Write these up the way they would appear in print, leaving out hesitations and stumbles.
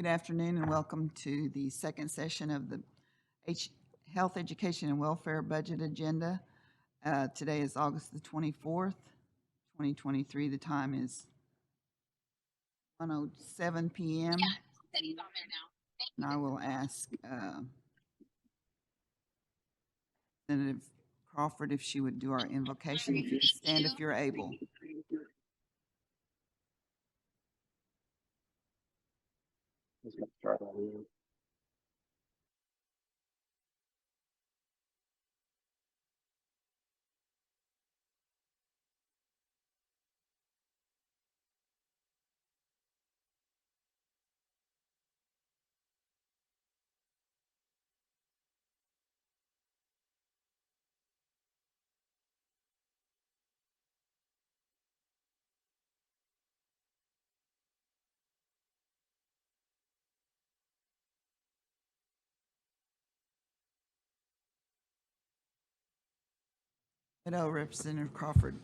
Good afternoon and welcome to the second session of the Health, Education, and Welfare Budget Agenda. Today is August the 24th, 2023. The time is 1:07 p.m. And I will ask Representative Crawford if she would do our invocation. If you could stand if you're able. Hello, Representative Crawford.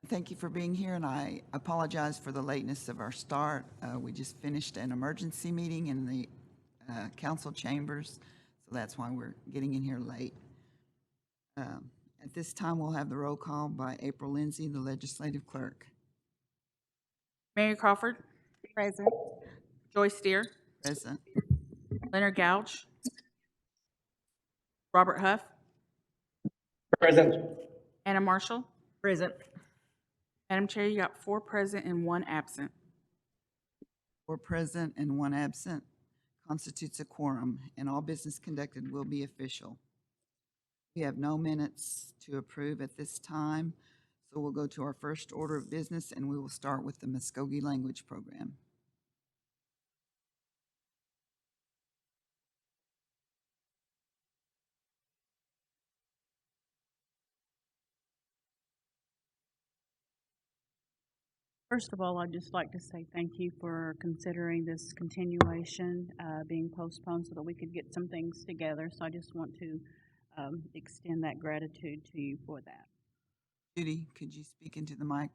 Thank you for being here, and I apologize for the lateness of our start. We just finished an emergency meeting in the council chambers, so that's why we're getting in here late. At this time, we'll have the roll call by April Lindsay, the legislative clerk. Mary Crawford. Present. Joyce Steer. Present. Leonard Gouch. Robert Huff. Present. Anna Marshall. Present. Madam Chair, you got 4 present and 1 absent. 4 present and 1 absent constitutes a quorum, and all business conducted will be official. We have no minutes to approve at this time, so we'll go to our first order of business, and we will start with the Muskogee Language Program. First of all, I'd just like to say thank you for considering this continuation being postponed so that we could get some things together. So I just want to extend that gratitude to you for that. Judy, could you speak into the mic?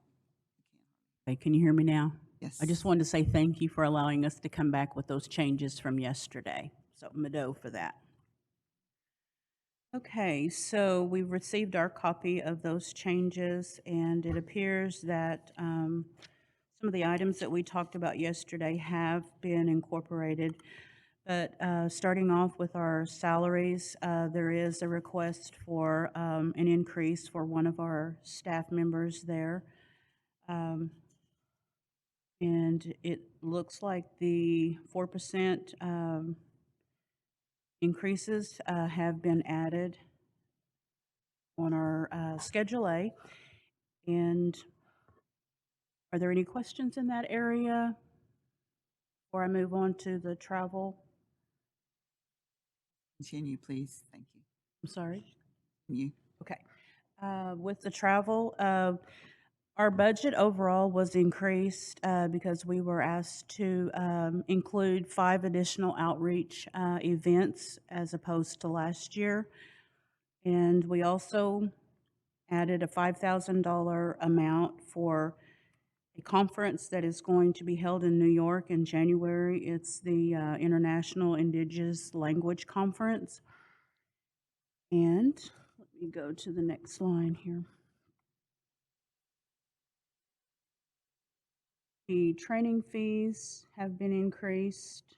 Okay, can you hear me now? Yes. I just wanted to say thank you for allowing us to come back with those changes from yesterday. So Mado for that. Okay, so we've received our copy of those changes, and it appears that some of the items that we talked about yesterday have been incorporated. But starting off with our salaries, there is a request for an increase for one of our staff members there. And it looks like the 4% increases have been added on our Schedule A. And are there any questions in that area before I move on to the travel? Continue, please. Thank you. I'm sorry? You. Okay. With the travel, our budget overall was increased because we were asked to include 5 additional outreach events as opposed to last year. And we also added a $5,000 amount for a conference that is going to be held in New York in January. It's the International Indigenous Language Conference. And let me go to the next line here. The training fees have been increased.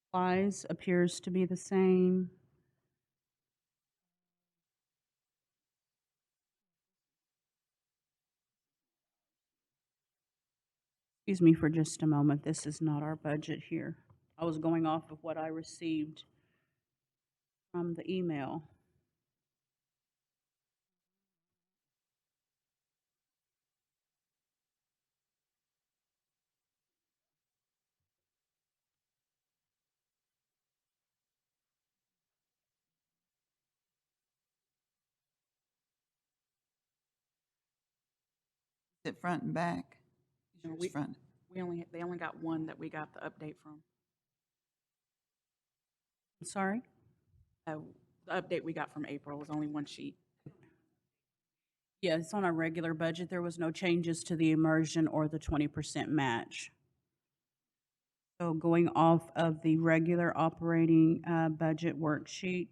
Supplies appears to be the same. Excuse me for just a moment. This is not our budget here. I was going off of what I received from the email. Is it front and back? No, Yours front. They only got one that we got the update from. I'm sorry? The update we got from April was only one sheet. Yeah, it's on our regular budget. There was no changes to the immersion or the 20% match. So going off of the regular operating budget worksheet,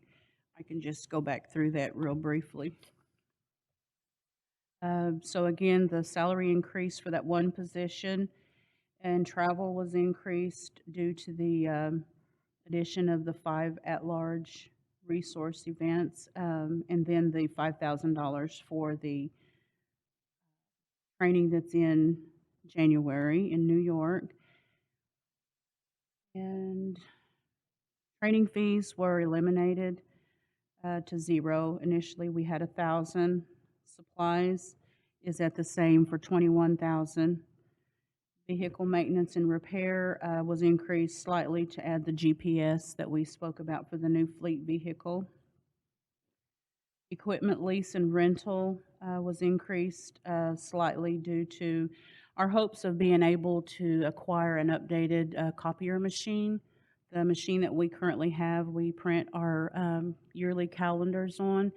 I can just go back through that real briefly. So again, the salary increase for that one position and travel was increased due to the addition of the 5 at-large resource events, and then the $5,000 for the training that's in January in New York. And training fees were eliminated to zero. Initially, we had 1,000. Supplies is at the same for 21,000. Vehicle maintenance and repair was increased slightly to add the GPS that we spoke about for the new fleet vehicle. Equipment lease and rental was increased slightly due to our hopes of being able to acquire an updated copier machine. The machine that we currently have, we print our yearly calendars on,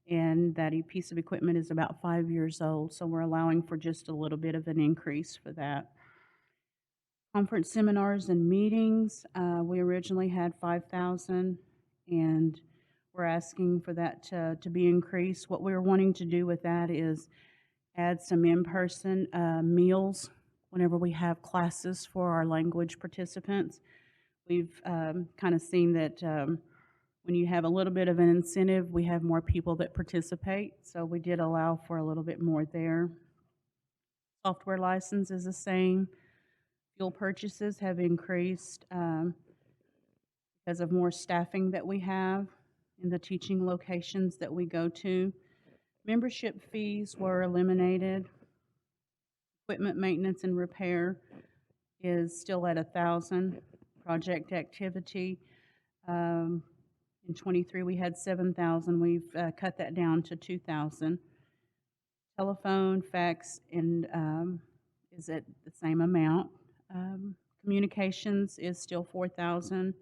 and that piece of equipment is about 5 years old, so we're allowing for just a little bit of an increase for that. Conference seminars and meetings, we originally had 5,000, and we're asking for that to be increased. What we're wanting to do with that is add some in-person meals whenever we have classes for our language participants. We've kind of seen that when you have a little bit of an incentive, we have more people that participate, so we did allow for a little bit more there. Software license is the same. Fuel purchases have increased because of more staffing that we have in the teaching locations that we go to. Membership fees were eliminated. Equipment maintenance and repair is still at 1,000. Project activity, in '23 we had 7,000. We've cut that down to 2,000. Telephone, fax, and is at the same amount. Communications is still 4,000.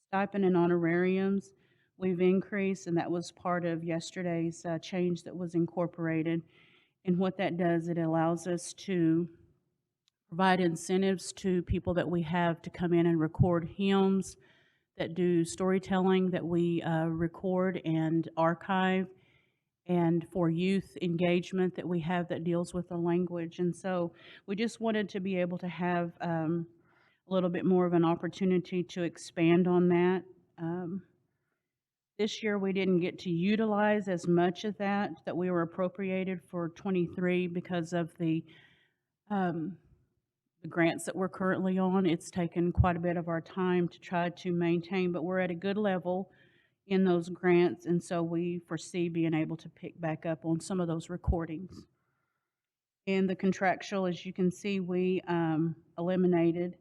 Stipend and honorariums, we've increased, and that was part of yesterday's change that was incorporated. And what that does, it allows us to provide incentives to people that we have to come in and record hymns, that do storytelling that we record and archive, and for youth engagement that we have that deals with the language. And so we just wanted to be able to have a little bit more of an opportunity to expand on that. This year we didn't get to utilize as much of that we were appropriated for '23 because of the grants that we're currently on. It's taken quite a bit of our time to try to maintain, but we're at a good level in those grants, and so we foresee being able to pick back up on some of those recordings. And the contractual, as you can see, we eliminated.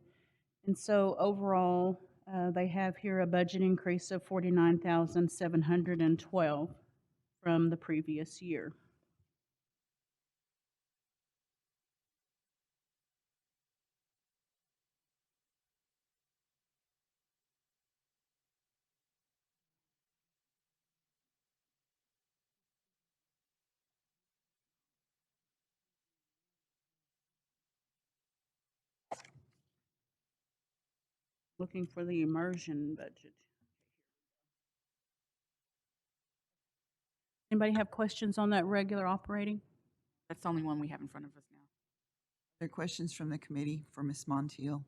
And so overall, they have here a budget increase of 49,712 from the previous year. Looking for the immersion budget. Anybody have questions on that regular operating? That's the only one we have in front of us now. Are there questions from the committee for Ms. Montiel?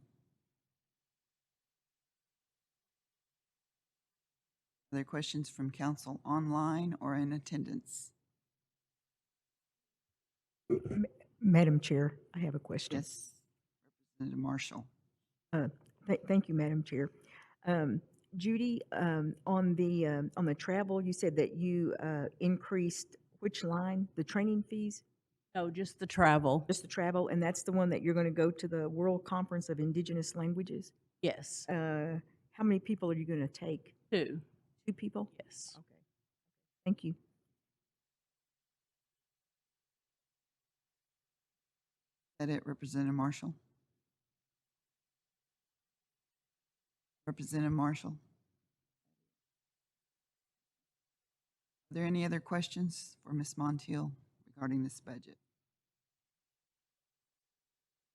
Are there questions from council online or in attendance? Madam Chair, I have a question. Yes, Representative Marshall. Thank you, Madam Chair. Judy, on the travel, you said that you increased which line? The training fees? No, just the travel. Just the travel, and that's the one that you're going to go to the World Conference of Indigenous Languages? Yes. How many people are you going to take? 2. 2 people? Yes. Okay. Thank you. Is that it, Representative Marshall? Representative Marshall? Are there any other questions for Ms. Montiel regarding this budget?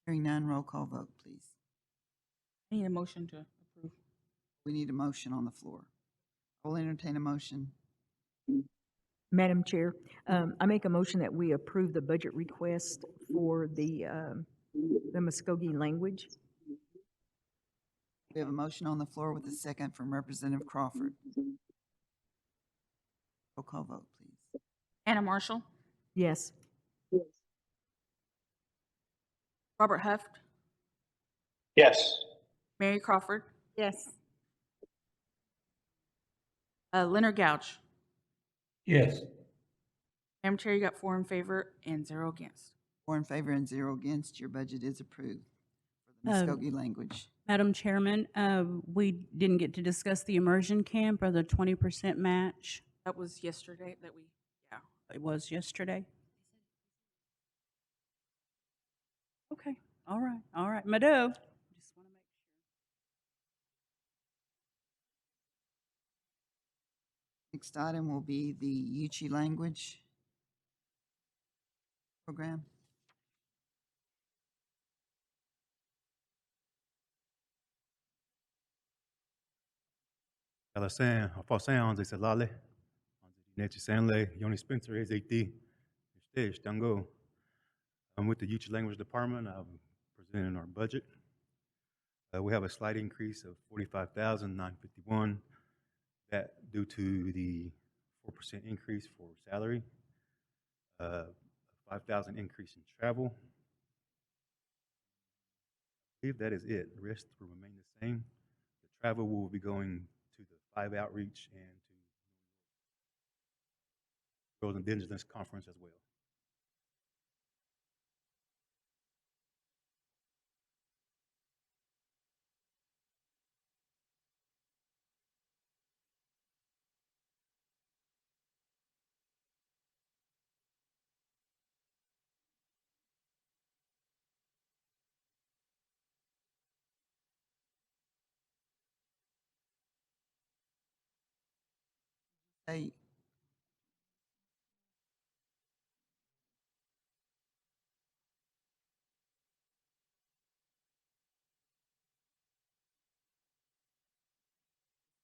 Hearing none, roll call vote, please. I need a motion to approve. We need a motion on the floor. I will entertain a motion. Madam Chair, I make a motion that we approve the budget request for the Muskogee language. We have a motion on the floor with a second from Representative Crawford. Roll call vote, please. Anna Marshall, Yes. Robert Huft, Yes. Mary Crawford, Yes. Leonard Gouch. Yes. Madam Chair, you got 4 in favor and 0 against. 4 in favor and 0 against. Your budget is approved for the Muskogee language. Madam Chairman, we didn't get to discuss the immersion camp or the 20% match. That was yesterday that we, yeah. It was yesterday. Okay, all right. Mado. Just want to make sure. Next item will be the HEW language program. Alasan, Afasan, ze Salale, Nechi Sanle, Yoni Spencer, AZT, Stage, Dango. I'm with the HEW Language Department. I'm presenting our budget. We have a slight increase of $45,951. That due to the 4% increase for salary, a $5,000 increase in travel. I believe that is it. The rest will remain the same. The travel will be going to the 5 outreach and to Girls Indigenous Conference as well. Hey,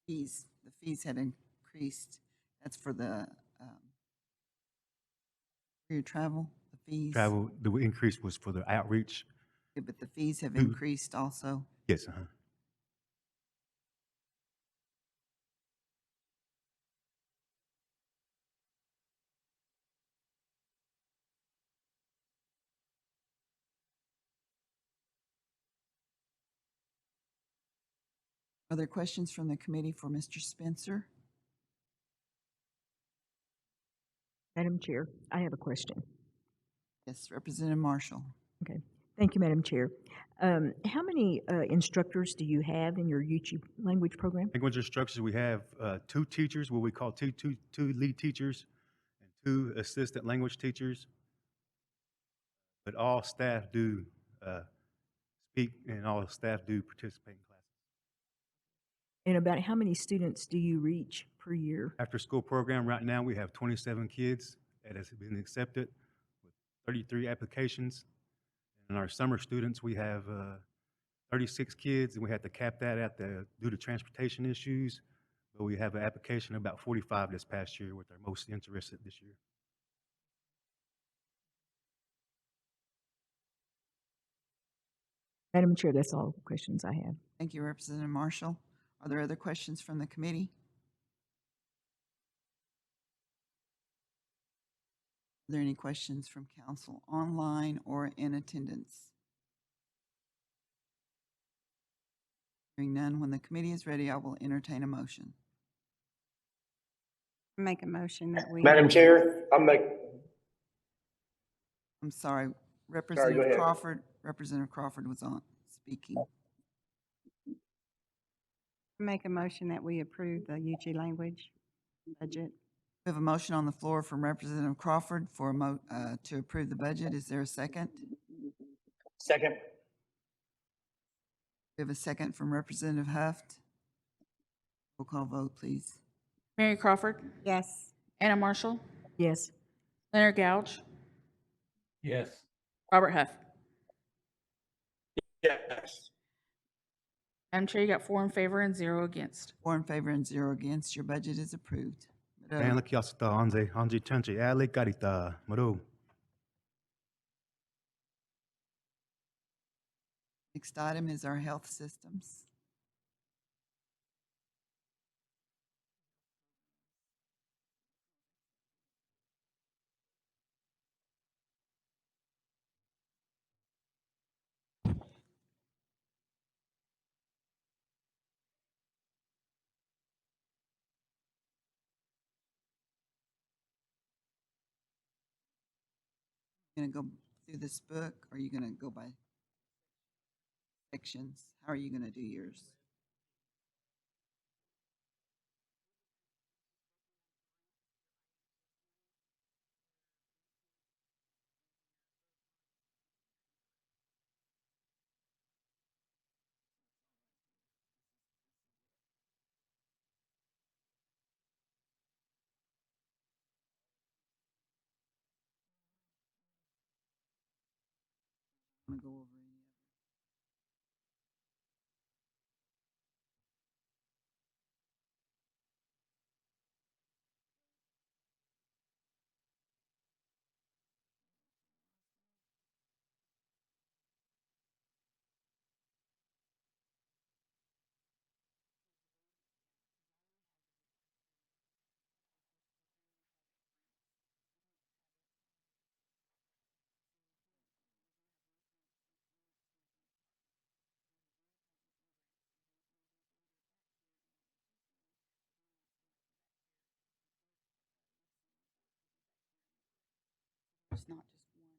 the fees had increased. That's for the, for your travel, the fees. Travel, the increase was for the outreach. Yeah, but the fees have Mm. increased also. Yes, Other questions from the committee for Mr. Spencer? Madam Chair, I have a question. Yes, Representative Marshall. Okay. Thank you, Madam Chair. How many instructors do you have in your HEW language program? Language instructors, we have 2 teachers, what we call two lead teachers, and 2 assistant language teachers. But all staff do speak and all staff do participate in classes. And about how many students do you reach per year? After school program, right now, we have 27 kids that has been accepted with 33 applications. And our summer students, we have 36 kids, and we had to cap that due to transportation issues. But we have an application of about 45 this past year, with our most interested this year. Madam Chair, that's all the questions I have. Thank you, Representative Marshall. Are there other questions from the committee? Are there any questions from council online or in attendance? Hearing none, when the committee is ready, I will entertain a motion. Make a motion that we. Madam Chair, I'm sorry, ahead. Representative Crawford was on speaking. Make a motion that we approve the HEW language budget. We have a motion on the floor from Representative Crawford for to approve the budget. Is there a second? Second. We have a second from Representative Huft. Roll call vote, please. Mary Crawford, Yes. Anna Marshall, Yes. Leonard Gouch, Yes. Robert Huff. Yes. Madam Chair, you got 4 in favor and 0 against. 4 in favor and 0 against. Your budget is approved. And like y'all saw, Anze Chanche, Ale Carita, Maro. Next item is our health systems. Going to go through this book, or are you going to go by sections? How are you going to do yours? I'm going to go over any of it. It's not just one.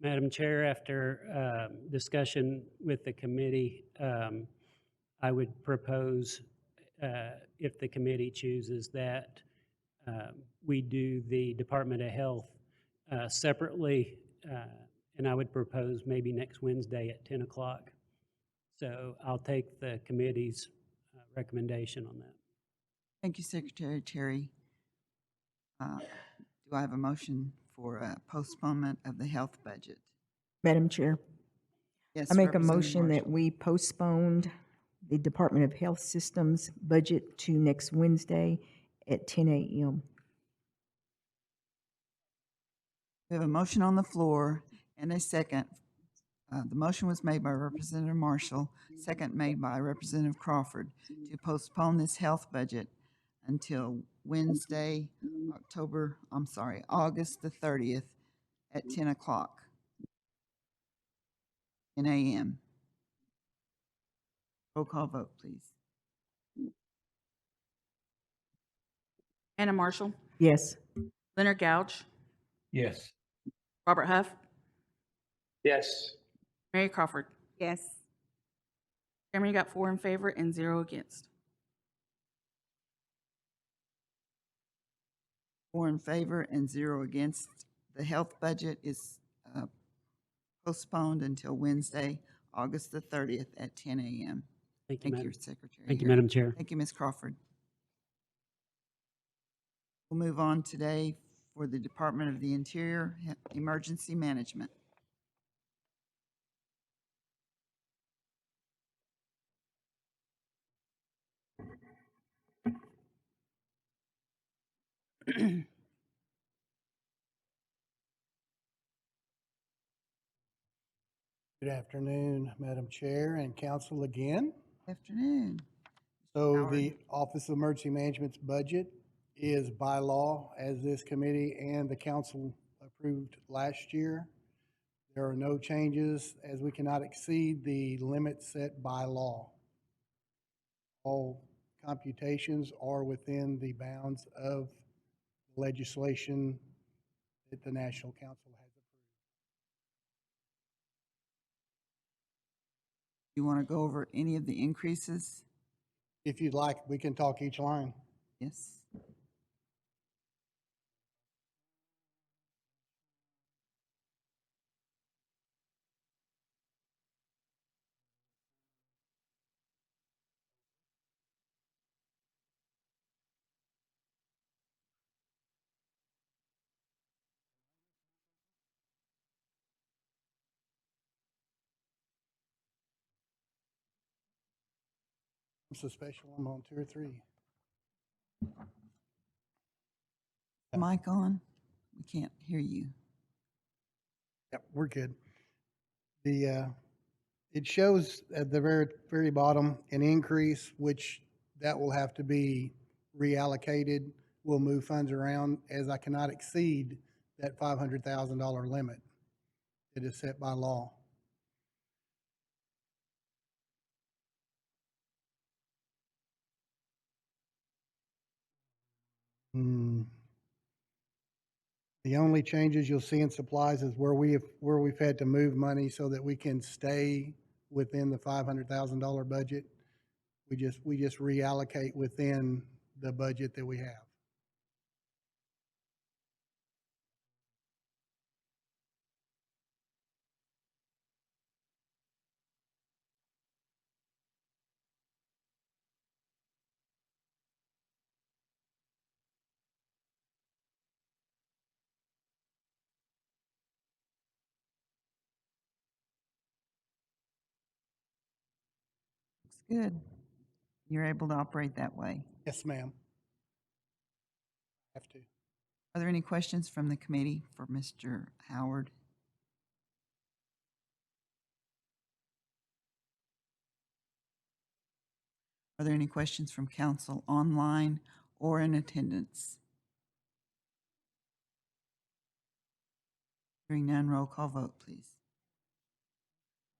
Madam Chair, after discussion with the committee, I would propose, if the committee chooses, that we do the Department of Health separately, and I would propose maybe next Wednesday at 10 o'clock. So I'll take the committee's recommendation on that. Thank you, Secretary Terry. Do I have a motion for postponement of the health budget? Madam Chair, Yes, I make a Representative motion that Marshall. we postponed the Department of Health Systems budget to next Wednesday at 10 a.m. We have a motion on the floor and a second. The motion was made by Representative Marshall, second made by Representative Crawford to postpone this health budget until Wednesday, August the 30th at 10 o'clock, 10 a.m. Roll call vote, please. Anna Marshall, Yes. Leonard Gouch, Yes. Robert Huff, Yes. Mary Crawford. Yes. Chairman, you got 4 in favor and 0 against. 4 in favor and 0 against. The health budget is postponed until Wednesday, August the 30th at 10 a.m. Thank you, Thank you, Madam. Secretary. Thank you, Harris. Madam Chair. Thank you, Ms. Crawford. We'll move on today for the Department of the Interior Emergency Management. Good afternoon, Madam Chair and Council again. Afternoon. So Howard. the Office of Emergency Management's budget is by law, as this committee and the council approved last year. There are no changes as we cannot exceed the limit set by law. All computations are within the bounds of legislation that the National Council has approved. You want to go over any of the increases? If you'd like, we can talk each line. Yes. It's a special one on 2 or 3. Mic on? We can't hear you. Yep, we're good. It shows at the very, very bottom an increase, which that will have to be reallocated. We'll move funds around as I cannot exceed that $500,000 limit that is set by law. The only changes you'll see in supplies is where we've had to move money so that we can stay within the $500,000 budget. We just reallocate within the budget that we have. Looks good. You're able to operate that way. Yes, ma'am. Have to. Are there any questions from the committee for Mr. Howard? Are there any questions from council online or in attendance? Hearing none, roll call vote, please.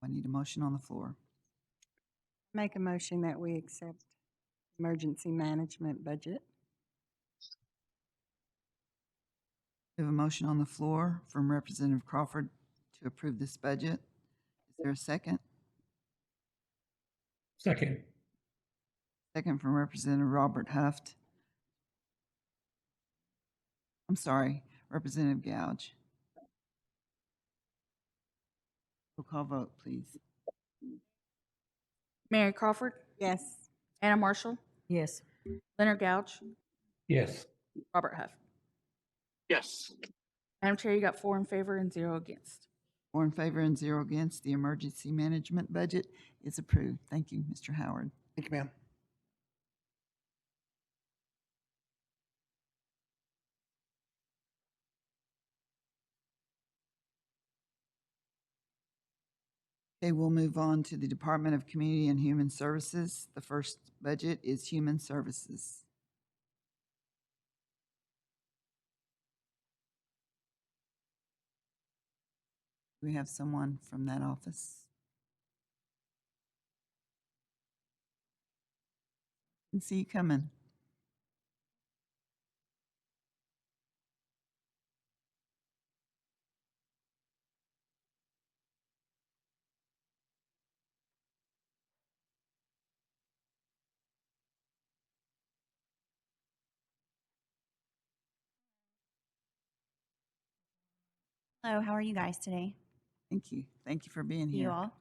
I need a motion on the floor. Make a motion that we accept emergency management budget. We have a motion on the floor from Representative Crawford to approve this budget. Is there a second? Second. Second from Representative Robert Huft. I'm sorry, Representative Gouge. Roll call vote, please. Mary Crawford, Yes. Anna Marshall, Yes. Leonard Gouge, Yes. Robert Huff. Yes. Madam Chair, you got 4 in favor and 0 against. 4 in favor and 0 against. The emergency management budget is approved. Thank you, Mr. Howard. Thank you, ma'am. Okay, we'll move on to the Department of Community and Human Services. The first budget is Human Services. Do we have someone from that office? Can see you coming. Hello, how are you guys today? Thank you. Thank you for being You here. all?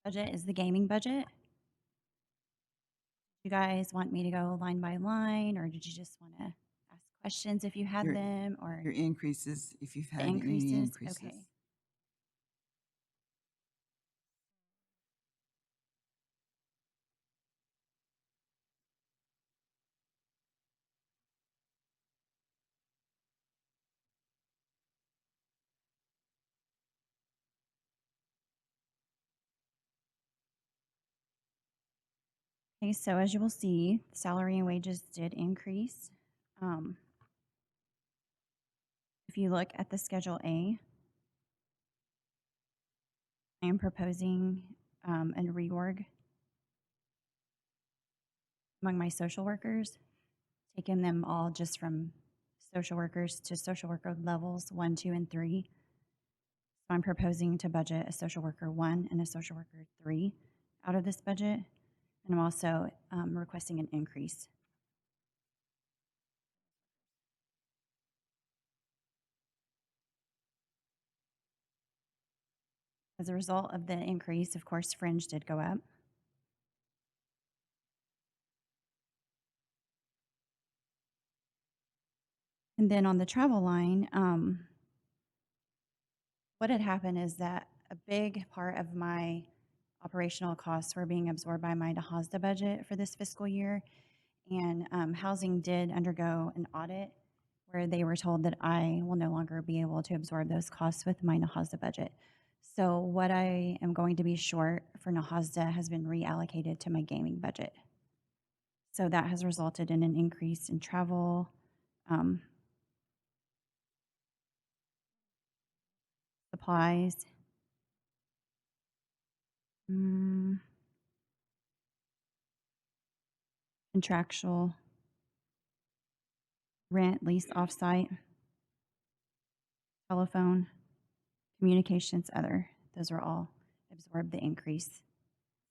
Budget is the gaming budget. You guys want me to go line by line, or did you just want to ask questions if you had Your- them, or Your increases, if you've the had any increases? increases. Okay. Okay, so as you will see, salary and wages did increase. If you look at the Schedule A, I am proposing a reorg among my social workers, taking them all just from social workers to social worker levels 1, 2, and 3. So I'm proposing to budget a social worker 1 and a social worker 3 out of this budget. And I'm also requesting an increase. As a result of the increase, of course, fringe did go up. And then on the travel line, what had happened is that a big part of my operational costs were being absorbed by my DHASDA budget for this fiscal year. And housing did undergo an audit where they were told that I will no longer be able to absorb those costs with my NAHASDA budget. So what I am going to be short for NAHASDA has been reallocated to my gaming budget. So that has resulted in an increase in travel, supplies, contractual, rent, lease, offsite, telephone, communications, other. Those are all absorbed the increase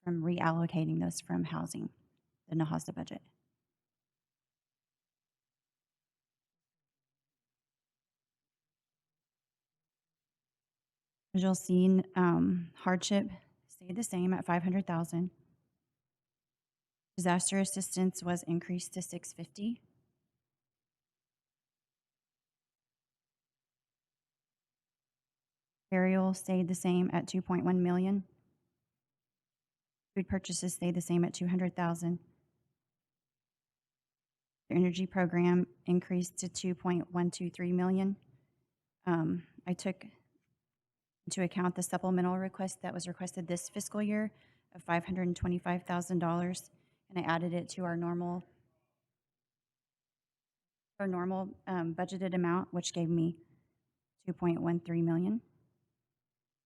from reallocating those from housing, the NAHASDA budget. As you'll see, hardship stayed the same at 500,000. Disaster assistance was increased to 650. Burial stayed the same at 2.1 million. Food purchases stayed the same at 200,000. The energy program increased to 2.123 million. I took into account the supplemental request that was requested this fiscal year of $525,000, and I added it to our normal budgeted amount, which gave me 2.13 million.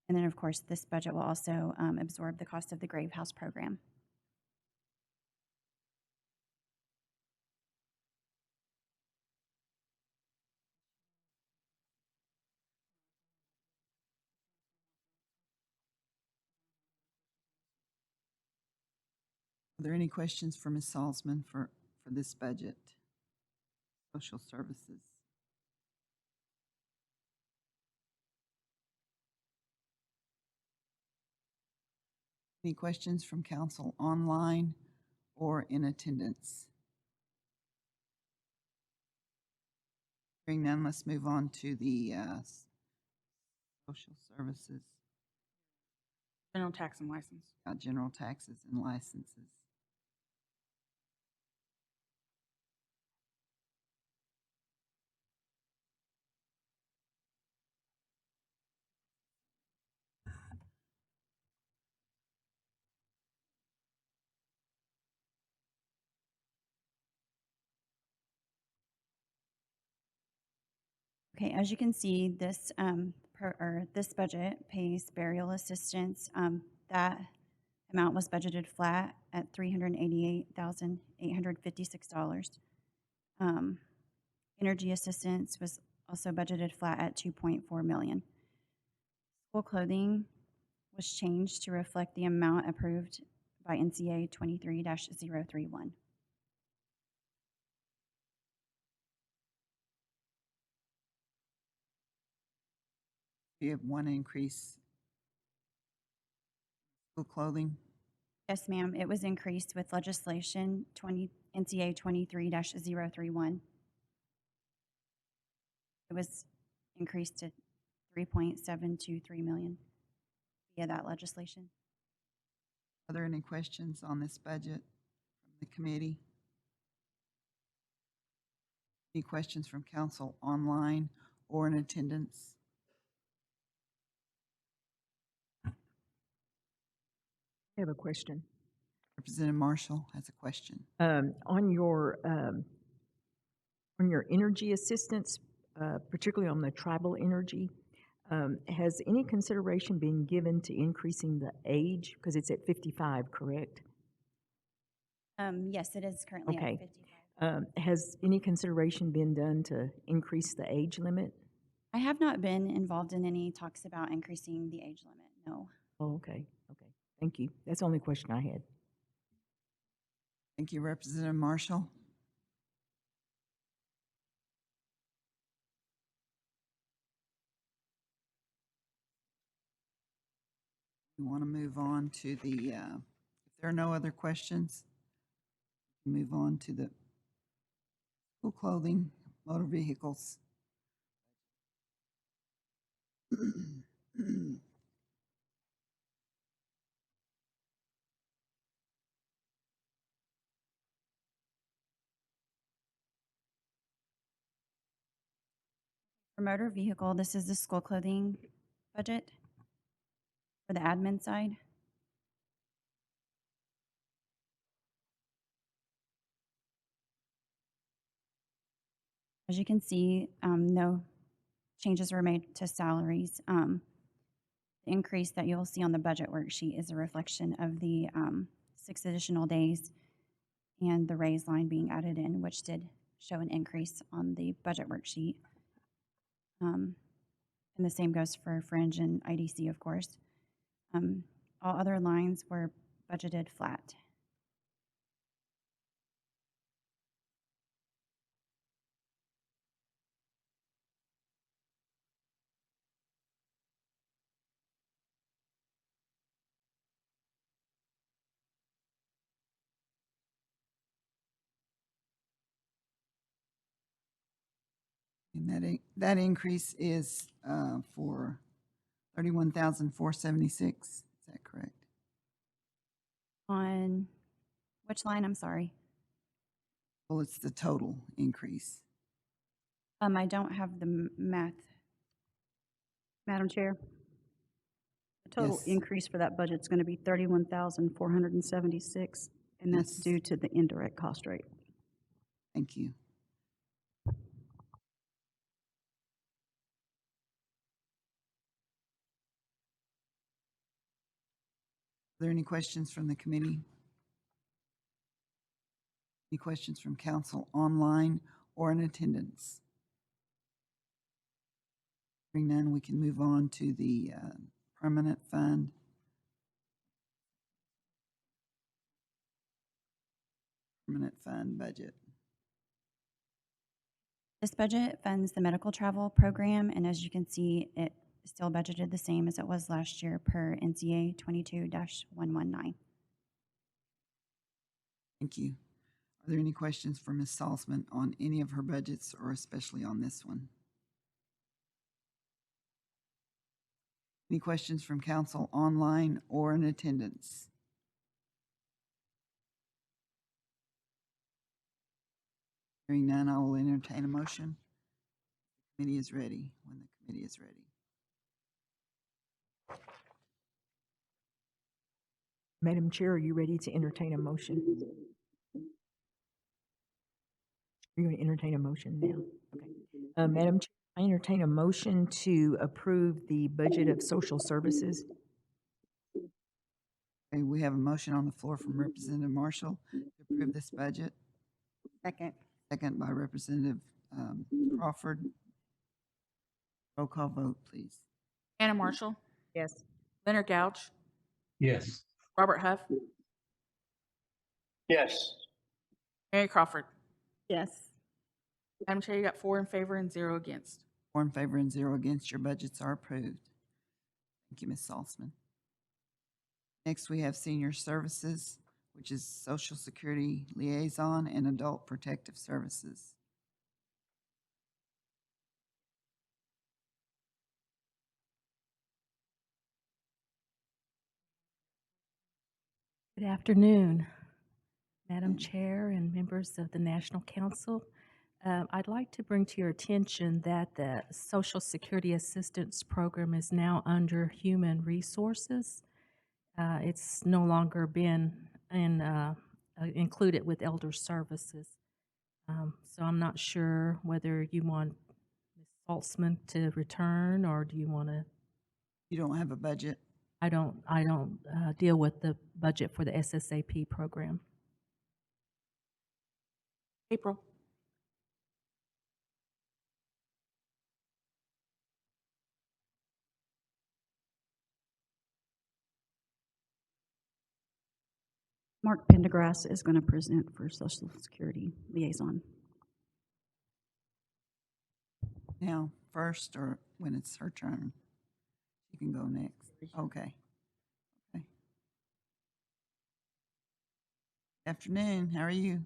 And then, of course, this budget will also absorb the cost of the Grave House program. Are there any questions for Ms. Salzman for this budget? Social services. Any questions from council online or in attendance? Hearing none, let's move on to the social services, General tax and license. general taxes and licenses. Okay, as you can see, this this budget pays burial assistance. That amount was budgeted flat at $388,856. Energy assistance was also budgeted flat at $2.4 million. School clothing was changed to reflect the amount approved by NCA 23-031. We have one increase. School clothing. Yes, ma'am, it was increased with legislation NCA 23-031. It was increased to 3.723 million via that legislation. Are there any questions on this budget from the committee? Any questions from council online or in attendance? I have a question. Representative Marshall has a question. On your energy assistance, particularly on the tribal energy, has any consideration been given to increasing the age? Because it's at 55, correct? Yes, it is currently Okay. at 55. Has any consideration been done to increase the age limit? I have not been involved in any talks about increasing the age limit, no. Oh, okay, okay. Thank you. That's the only question I had. Thank you, Representative Marshall. We want to move on to the, if there are no other questions, move on to the school clothing, motor vehicles. For motor vehicle, this is the school clothing budget for the admin side. As you can see, no changes were made to salaries. The increase that you'll see on the budget worksheet is a reflection of the 6 additional days and the raise line being added in, which did show an increase on the budget worksheet. And the same goes for fringe and IDC, of course. All other lines were budgeted flat. And that increase is for 31,476. Is that correct? On which line? I'm sorry. Well, it's the total increase. I don't have the math. Madam Chair, the total Yes. increase for that budget is going to be 31,476, and that's Yes. due to the indirect cost rate. Thank you. there any questions from the committee? Any questions from council online or in attendance? Hearing none, we can move on to the permanent fund. Permanent fund budget. This budget funds the medical travel program, and as you can see, it is still budgeted the same as it was last year per NCA 22-119. Thank you. Are there any questions for Ms. Salzman on any of her budgets or especially on this one? Any questions from council online or in attendance? Hearing none, I will entertain a motion. The committee is ready when the committee is ready. Madam Chair, are you ready to entertain a motion? You're going to entertain a motion now? Okay. Madam Chair, I entertain a motion to approve the budget of social services. Okay, we have a motion on the floor from Representative Marshall to approve this budget. Second. Second by Representative Crawford. Roll call vote, please. Anna Marshall, Yes. Leonard Gouch, Yes. Robert Huff, Yes. Mary Crawford. Yes. Madam Chair, you got 4 in favor and 0 against. 4 in favor and 0 against. Your budgets are approved. Thank you, Ms. Salzman. Next, we have Senior Services, which is Social Security Liaison and Adult Protective Services. Good afternoon, Madam Chair and members of the National Council. I'd like to bring to your attention that the Social Security Assistance Program is now under Human Resources. It's no longer been included with Elder Services. So I'm not sure whether you want Ms. Saltzman to return, or do you want to? You don't have a budget? I don't deal with the budget for the SSAP program. April. Mark Pendergrass is going to present for Social Security Liaison. Now, first, or when it's her turn? You can go next. Okay. Okay. Afternoon, how are you?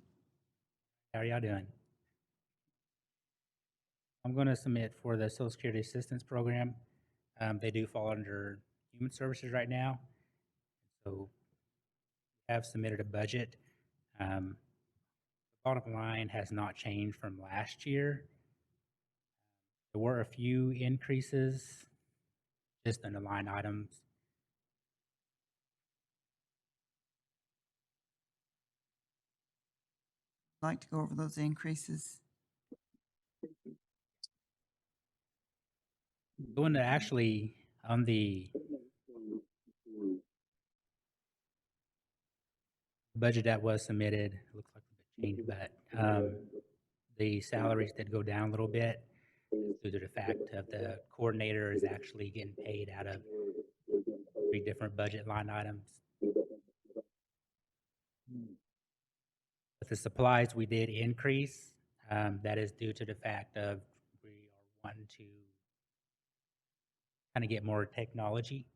How are y'all doing? I'm going to submit for the Social Security Assistance Program. They do fall under Human Services right now. So I have submitted a budget. The bottom line has not changed from last year. There were a few increases just in the line items. Like to go over those increases? Going to actually on the budget that was submitted, looks like a bit changed, but the salaries did go down a little bit due to the fact of the coordinator is actually getting paid out of 3 different budget line items. With the supplies, we did increase. That is due to the fact of we are wanting to kind of get more technology,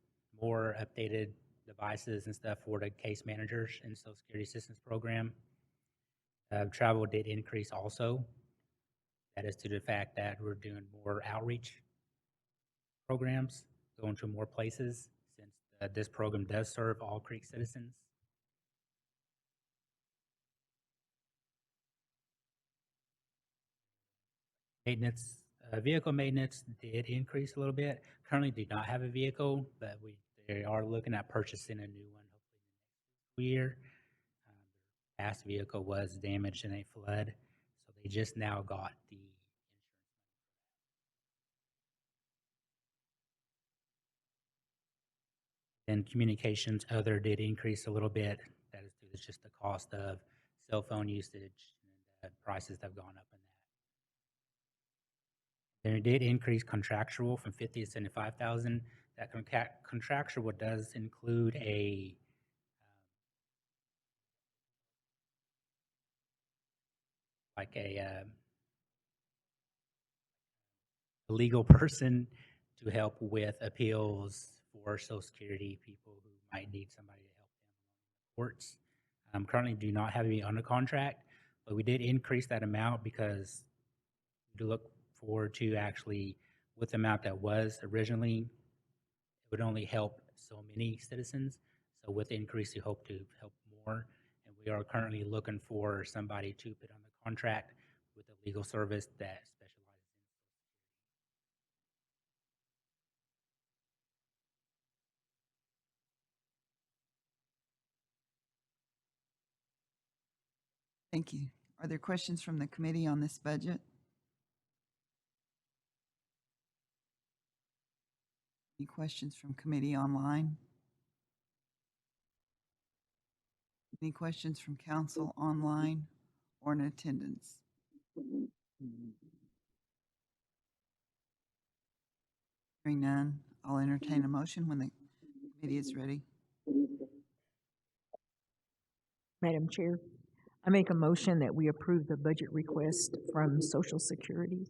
more updated devices and stuff for the case managers in the Social Security Assistance Program. Travel did increase also. That is to the fact that we're doing more outreach programs, going to more places, since this program does serve all Creek citizens. Maintenance, vehicle maintenance did increase a little bit. Currently do not have a vehicle, but they are looking at purchasing a new one hopefully next year. Past vehicle was damaged in a flood, so they just now got the insurance. Then communications other did increase a little bit. That is due to just the cost of cell phone usage and prices have gone up in that. Then it did increase contractual from 50 to 75,000. That contractual does include a legal person to help with appeals for Social Security people who might need somebody to help them in courts. Currently do not have any under contract, but we did increase that amount because we do look forward to actually, with the amount that was originally, it would only help so many citizens. So with the increase, we hope to help more. And we are currently looking for somebody to put on the contract with a legal service that specializes in. Thank you. Are there questions from the committee on this budget? Any questions from committee online? Any questions from council online or in attendance? Hearing none, I'll entertain a motion when the committee is ready. Madam Chair, I make a motion that we approve the budget request from Social Security.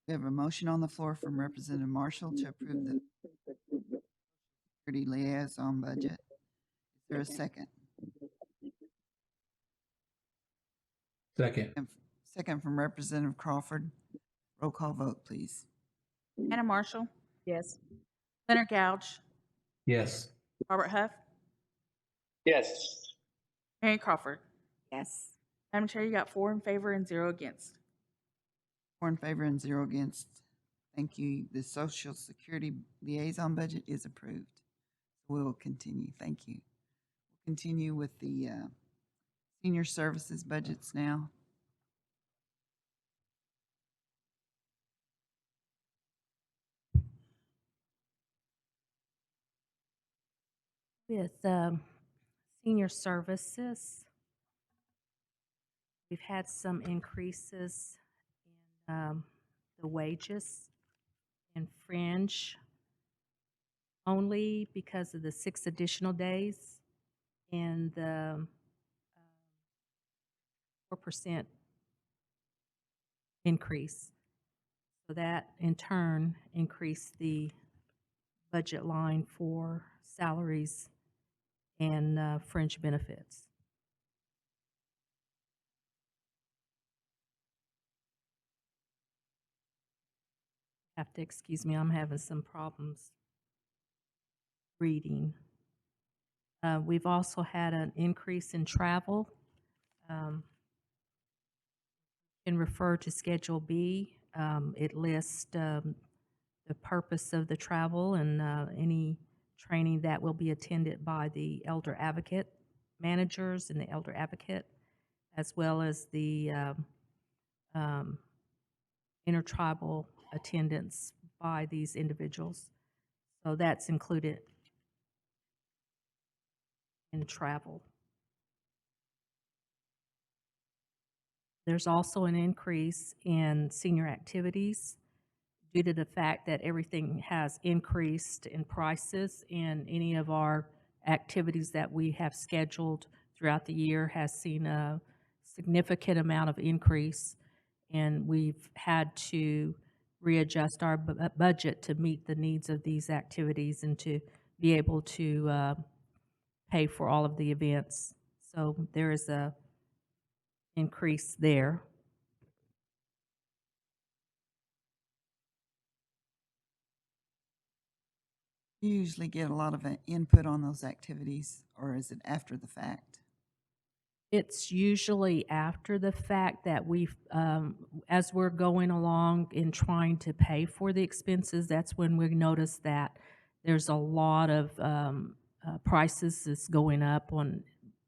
We have a motion on the floor from Representative Marshall to approve the Security Liaison budget. Is there a second? Second. Second from Representative Crawford. Roll call vote, please. Hannah Marshall, Yes. Leonard Gouge, Yes. Robert Huff, Yes. Mary Crawford. Yes. Madam Chair, you got 4 in favor and 0 against. 4 in favor and 0 against. Thank you. The Social Security Liaison budget is approved. We will continue. Thank you. We'll continue with the senior services budgets now. With senior services, we've had some increases in the wages and fringe only because of the 6 additional days and the 4% increase. So that in turn increased the budget line for salaries and fringe benefits. Have to excuse me, I'm having some problems reading. We've also had an increase in travel. Can refer to Schedule B. It lists the purpose of the travel and any training that will be attended by the elder advocate managers and the elder advocate, as well as the intertribal attendance by these individuals. So that's included in travel. There's also an increase in senior activities due to the fact that everything has increased in prices, and any of our activities that we have scheduled throughout the year has seen a significant amount of increase, and we've had to readjust our budget to meet the needs of these activities and to be able to pay for all of the events. So there is a increase there. You usually get a lot of input on those activities, or is it after the fact? It's usually after the fact that we've, as we're going along in trying to pay for the expenses, that's when we notice that there's a lot of prices that's going up on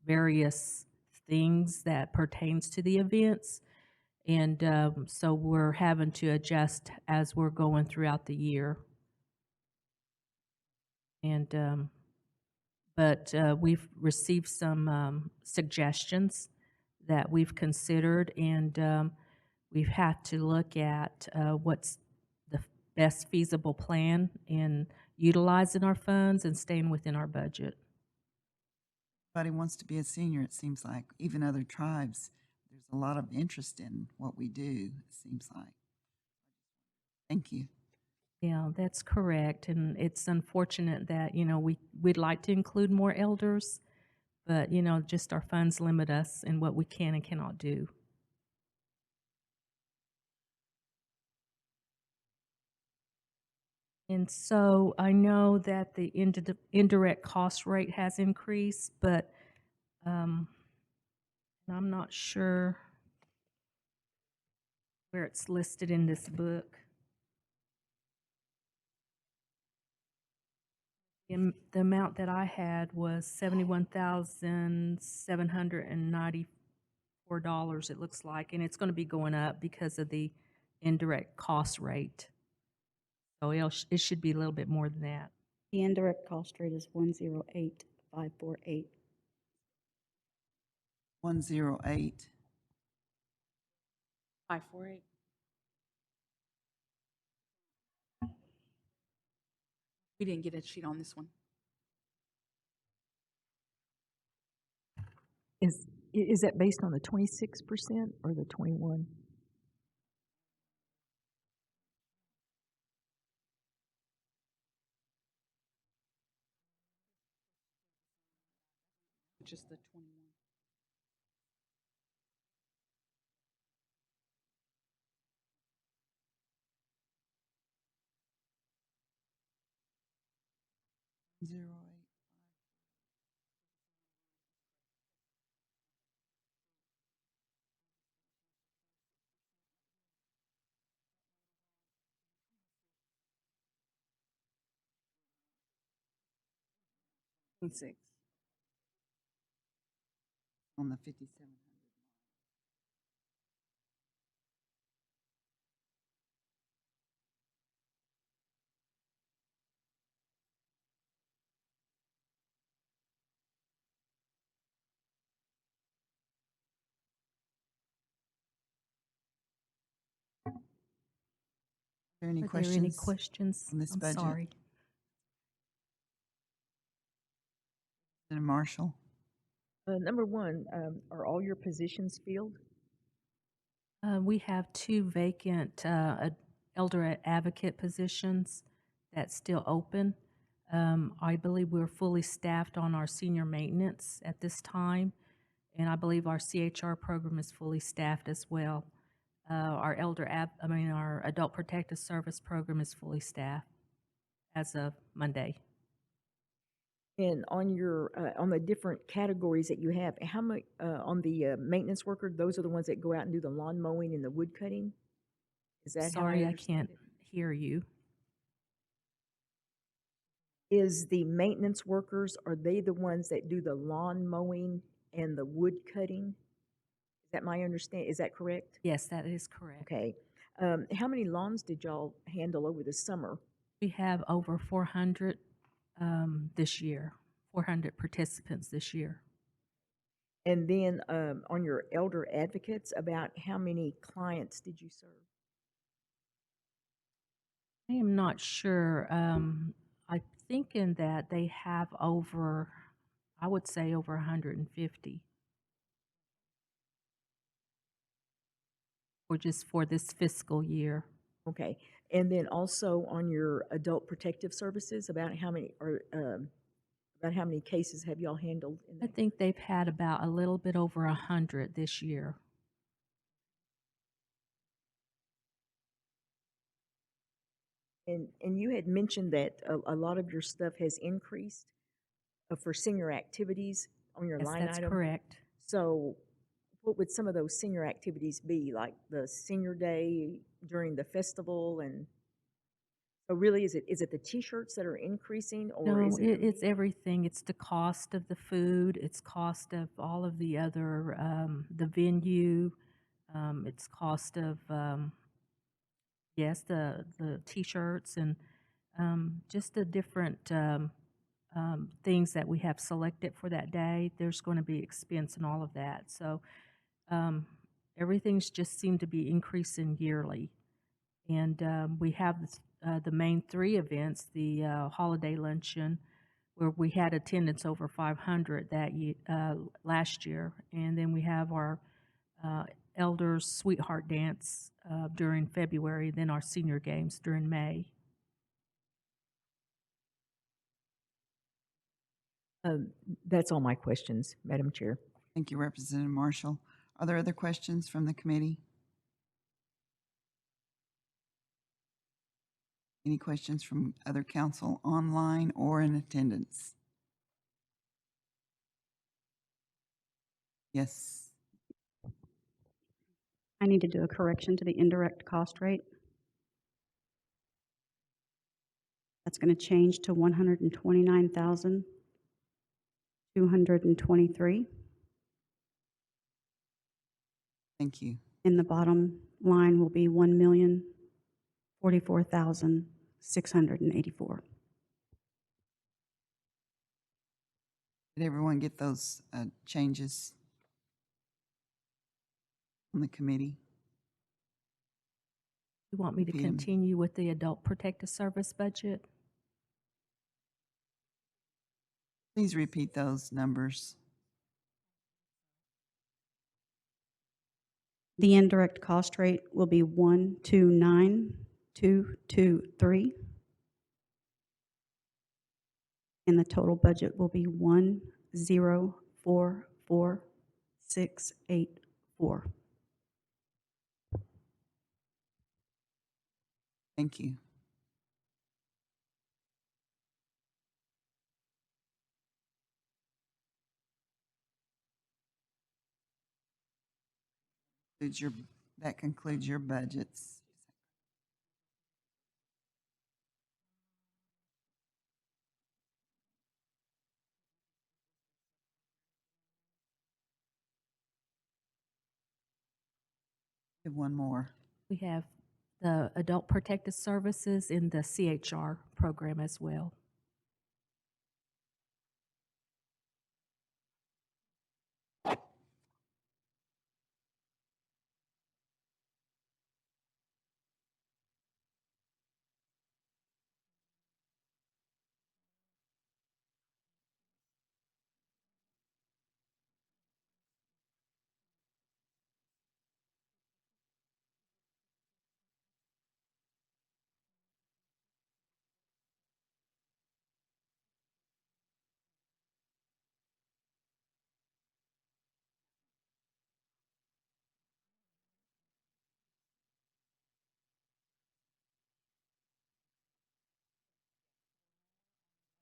various things that pertains to the events. And so we're having to adjust as we're going throughout the year. And, but we've received some suggestions that we've considered, and we've had to look at what's the best feasible plan in utilizing our funds and staying within our budget. Everybody wants to be a senior, it seems like. Even other tribes, there's a lot of interest in what we do, it seems like. Thank you. Yeah, that's correct. And it's unfortunate that, we'd like to include more elders, but, just our funds limit us in what we can and cannot do. And so I know that the indirect cost rate has increased, but I'm not sure where it's listed in this book. The amount that I had was $71,794, it looks like, and it's going to be going up because of the indirect cost rate. So it should be a little bit more than that. The indirect cost rate is 108,548. 108. 548. We didn't get a sheet on this one. Is that based on the 26% or the 21? Just the 21. Zero eight. Six. On the 5700. Are there any Are questions? there any questions? on this I'm budget? sorry. Senator Marshall? Number one, are all your positions filled? We have 2 vacant elder advocate positions that's still open. I believe we're fully staffed on our senior maintenance at this time, and I believe our CHR program is fully staffed as well. Our our adult protective service program is fully staffed as of Monday. And on your, on the different categories that you have, how much, on the maintenance worker, those are the ones that go out and do the lawn mowing and the wood cutting? Is that how I Sorry, I understand can't hear you. it? Is the maintenance workers, are they the ones that do the lawn mowing and the wood cutting? Is that my understand, is that correct? Yes, that is correct. Okay. How many lawns did y'all handle over the summer? We have over 400 this year, 400 participants this year. And then on your elder advocates, about how many clients did you serve? I am not sure. I'm thinking that they have over, I would say over 150. Or just for this fiscal year. Okay. And then also on your adult protective services, about how many, or about how many cases have y'all handled? I think they've had about a little bit over 100 this year. And you had mentioned that a lot of your stuff has increased for senior activities on your Yes, line that's item. correct. So what would some of those senior activities be, like the senior day during the festival? And so really, is it the T-shirts that are increasing, or No, is it? it's everything. It's the cost of the food. It's cost of all of the other, the venue. It's cost of, yes, the T-shirts and just the different things that we have selected for that day, there's going to be expense and all of that. So everything's just seemed to be increasing yearly. And we have the main three events, the holiday luncheon, where we had attendance over 500 last year. And then we have our Elders Sweetheart Dance during February, then our senior games during May. That's all my questions, Madam Chair. Thank you, Representative Marshall. Are there other questions from the committee? Any questions from other council online or in attendance? Yes. I need to do a correction to the indirect cost rate. That's going to change to 129,223. Thank you. And the bottom line will be 1,044,684. Did everyone get those changes on the committee? You want me to Repeat 'em. continue with the Adult Protective Service budget? Please repeat those numbers. The indirect cost rate will be 129,223. And the total budget will be 1,044,684. Thank you. That concludes your budgets. We have one more. We have the Adult Protective Services in the CHR program as well.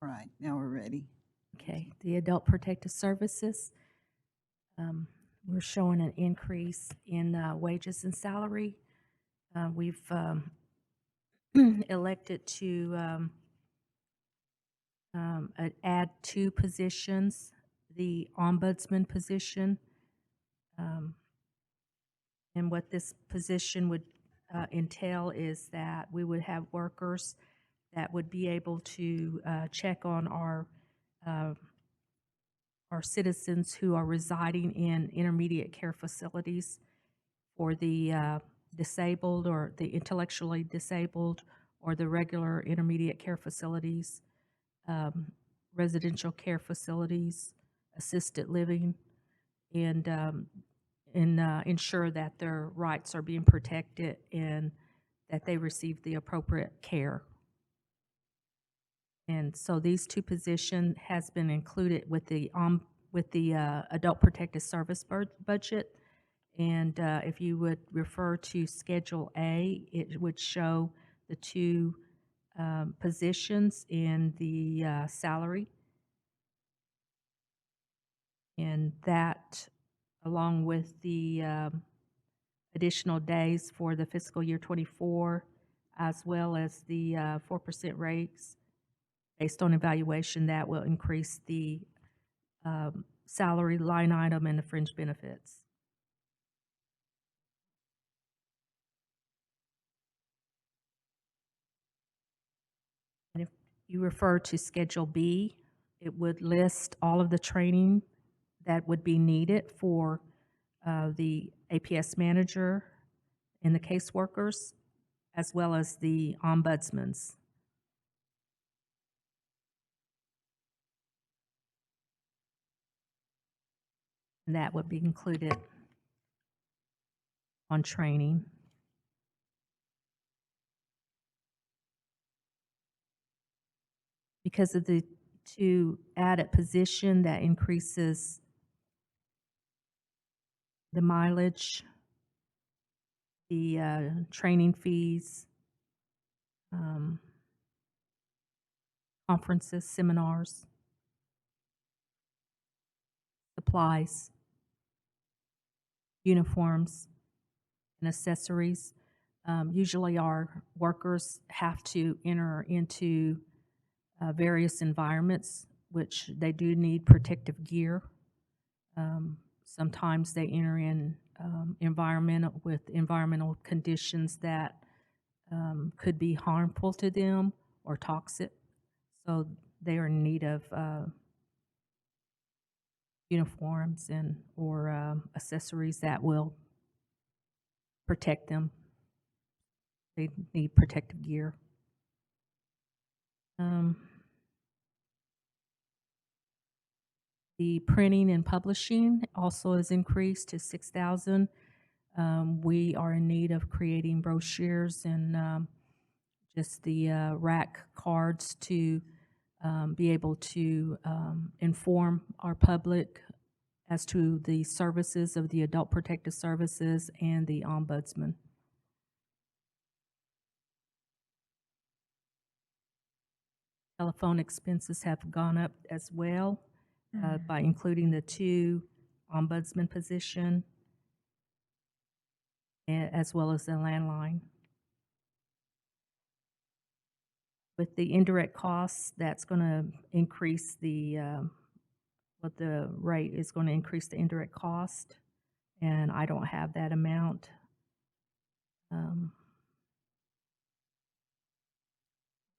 All right, now we're ready. Okay, the Adult Protective Services, we're showing an increase in wages and salary. We've elected to add 2 positions, the ombudsman position, and what this position would entail is that we would have workers that would be able to check on our citizens who are residing in intermediate care facilities for the disabled or the intellectually disabled or the regular intermediate care facilities, residential care facilities, assisted living, and ensure that their rights are being protected and that they receive the appropriate care. And so these 2 positions has been included with the Adult Protective Service budget. And if you would refer to Schedule A, it would show the 2 positions in the salary. And that, along with the additional days for the fiscal year 24, as well as the 4% raise, based on evaluation, that will increase the salary line item and the fringe benefits. And if you refer to Schedule B, It would list all of the training that would be needed for the APS manager and the caseworkers, as well as the ombudsman's. And that would be included on training. Because of the two added position, that increases the mileage, the training fees, conferences, seminars, supplies, uniforms, and accessories. Usually our workers have to enter into various environments, which they do need protective gear. Sometimes they enter in environmental conditions that could be harmful to them or toxic. So they are in need of uniforms or accessories that will protect them. They need protective gear. The printing and publishing also is increased to $6,000. We are in need of creating brochures and just the rack cards to be able to inform our public as to the services of the Adult Protective Services and the Ombudsman. Telephone expenses have gone up as well by including the 2 ombudsman position as well as the landline. With the indirect costs, that's going to increase the what the rate is going to increase the indirect cost, and I don't have that amount.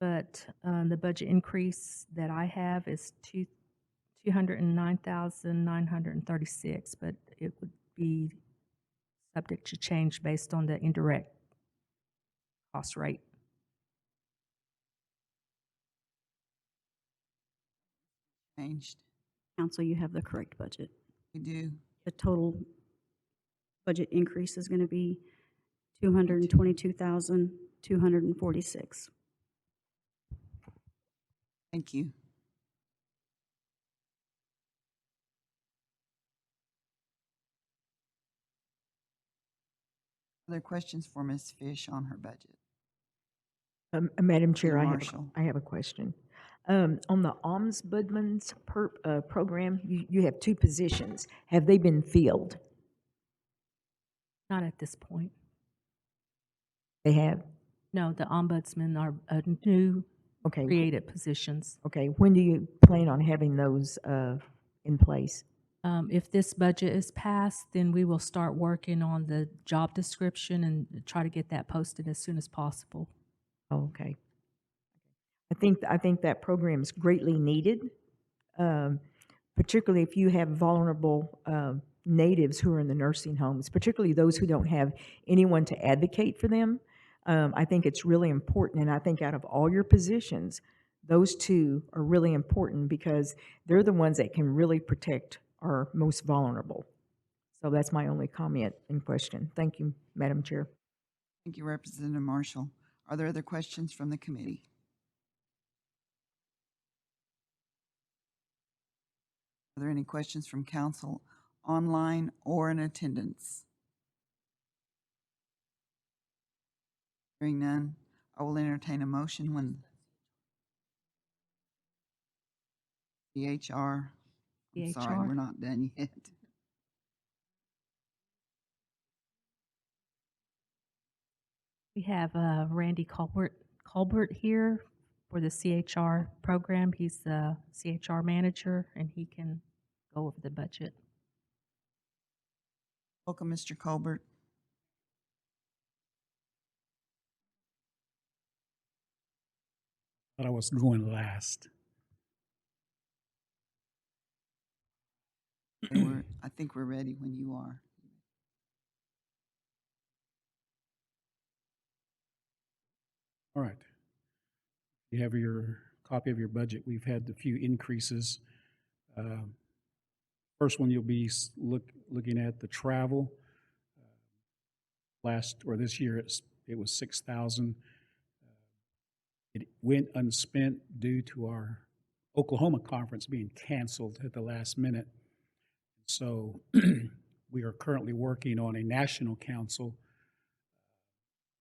But the budget increase that I have is $209,936, but it would be subject to change based on the indirect cost rate. Changed. Council, you have the correct budget. We do. The total budget increase is going to be $222,246. Thank you. Other questions for Ms. Fish on her budget? Madam Chair, Marshall. I have a question. On the Ombudsman's program, you have 2 positions. Have they been filled? Not at this point. They have? No, the ombudsman are new Okay. created positions. Okay. When do you plan on having those in place? If this budget is passed, then we will start working on the job description and try to get that posted as soon as possible. Oh, okay. I think that program is greatly needed, particularly if you have vulnerable natives who are in the nursing homes, particularly those who don't have anyone to advocate for them. I think it's really important, and I think out of all your positions, those 2 are really important because they're the ones that can really protect our most vulnerable. So that's my only comment and question. Thank you, Madam Chair. Thank you, Representative Marshall. Are there other questions from the committee? Are there any questions from council online or in attendance? Hearing none, I will entertain a motion when the HR, I'm sorry, we're not done yet. We have Randy Colbert here for the CHR program. He's the CHR manager, and he can go over the budget. Welcome, Mr. Colbert. Thought I was going last. I think we're ready when you are. All right. You have your copy of your budget. We've had a few increases. First one, you'll be looking at the travel. This year, it was 6,000. It went unspent due to our Oklahoma conference being canceled at the last minute. So we are currently working on a national council,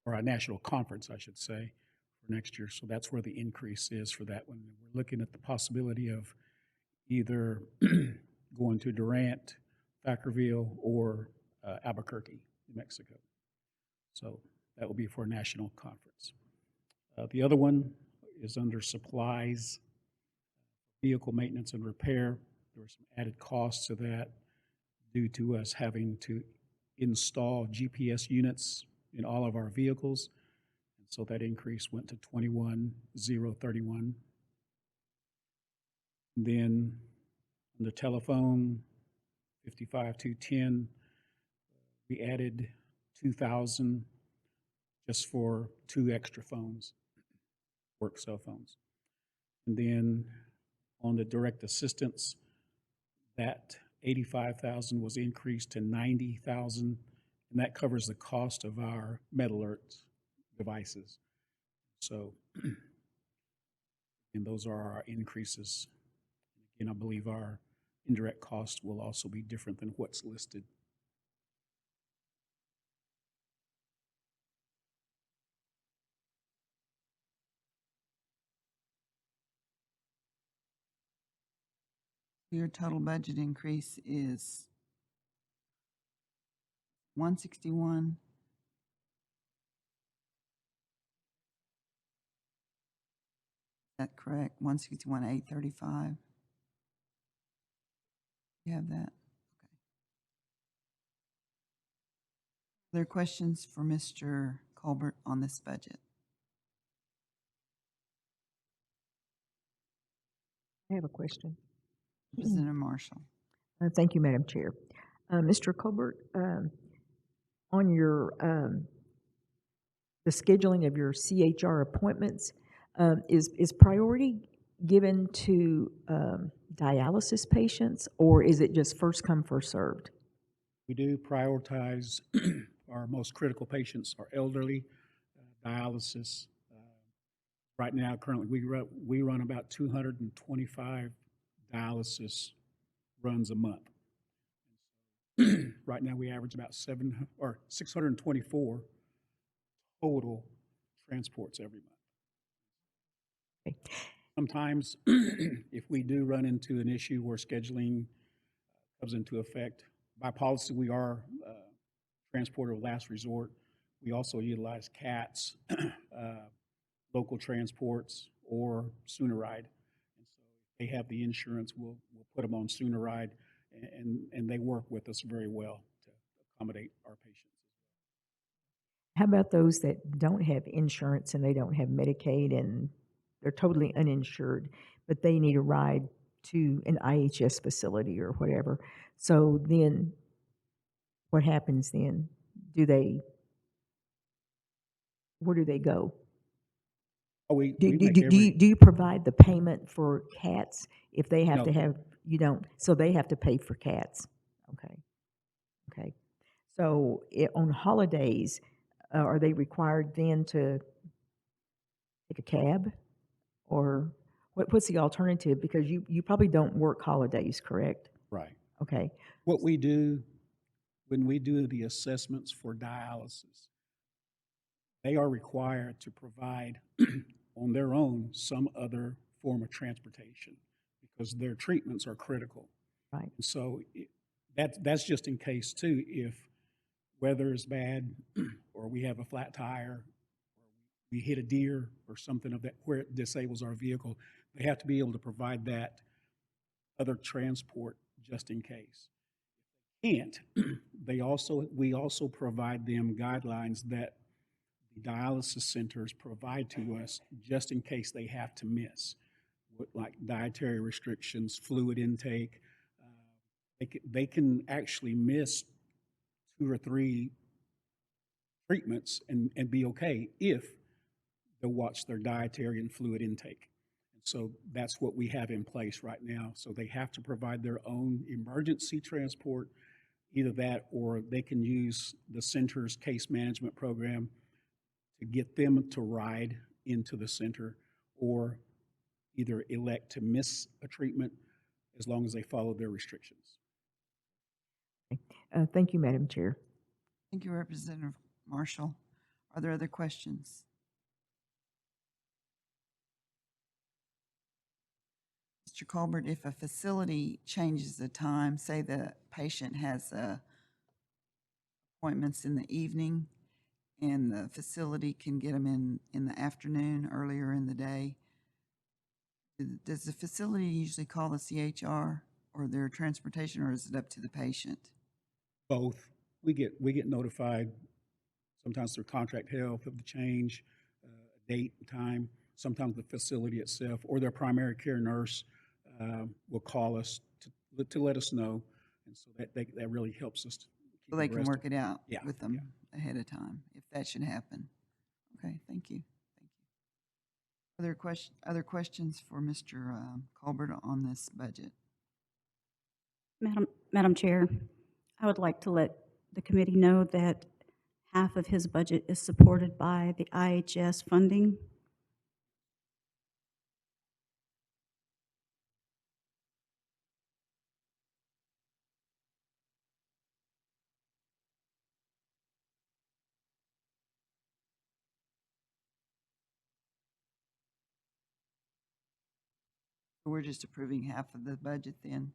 or a national conference, I should say, for next year. So that's where the increase is for that one. We're looking at the possibility of either going to Durant, Thackerville, or Albuquerque, New Mexico. So that will be for a national conference. The other one is under supplies, vehicle maintenance and repair. There were some added costs to that due to us having to install GPS units in all of our vehicles. And so that increase went to $21,031. And then on the telephone, 55,210, we added 2,000 just for 2 extra phones, work cell phones. And then on the direct assistance, that 85,000 was increased to 90,000, and that covers the cost of our MedAlert devices. So, and those are our increases. And I believe our indirect cost will also be different than what's listed. Your total budget increase is 161. Is that correct? 161,835. You have that? Okay. Are there questions for Mr. Colbert on this budget? I have a question. Representative Marshall. Thank you, Madam Chair. Mr. Colbert, on your the scheduling of your CHR appointments, is priority given to dialysis patients, or is it just first come, first served? We do prioritize our most critical patients, our elderly, dialysis. Right now, currently, we run about 225 dialysis runs a month. Right now, we average about 624 total transports every month. Okay. Sometimes, if we do run into an issue where scheduling comes into effect, by policy, we are transporter of last resort. We also utilize CATs, local transports, or Sooner Ride. And so if they have the insurance, we'll put them on Sooner Ride, and they work with us very well to accommodate our patients. How about those that don't have insurance and they don't have Medicaid and they're totally uninsured, but they need a ride to an IHS facility or whatever? So then what happens then? Where do they go? Oh, Do you provide the payment for CATs if they have to have, you don't, so they have to pay for CATs? Okay. So on holidays, are they required then to take a cab? Or what's the alternative? Because you probably don't work holidays, correct? Right. Okay. What we do, when we do the assessments for dialysis, they are required to provide on their own some other form of transportation because their treatments are critical. Right. So that's just in case too, if weather is bad or we have a flat tire or we hit a deer or something of that where it disables our vehicle, they have to be able to provide that other transport just in case. And we also provide them guidelines that the dialysis centers provide to us just in case they have to miss, like dietary restrictions, fluid intake, they can actually miss 2 or 3 treatments and be okay if they'll watch their dietary and fluid intake. And so that's what we have in place right now. So they have to provide their own emergency transport, either that or they can use the center's case management program to get them to ride into the center, or either elect to miss a treatment as long as they follow their restrictions. Thank you, Madam Chair. Thank you, Representative Marshall. Are there other questions? Mr. Colbert, if a facility changes the time, say the patient has appointments in the evening and the facility can get them in the afternoon, earlier in the day, does the facility usually call the CHR or their transportation, or is it up to the patient? Both. We get notified sometimes through contract health of the change, date, and time. Sometimes the facility itself or their primary care nurse will call us to let us know, and so that really helps us. So they can work it out Yeah, with them ahead of time if that should happen. Okay, thank you. Other questions for Mr. Colbert on this budget? Madam Chair, I would like to let the committee know that half of his budget is supported by the IHS funding. We're just approving half of the budget then?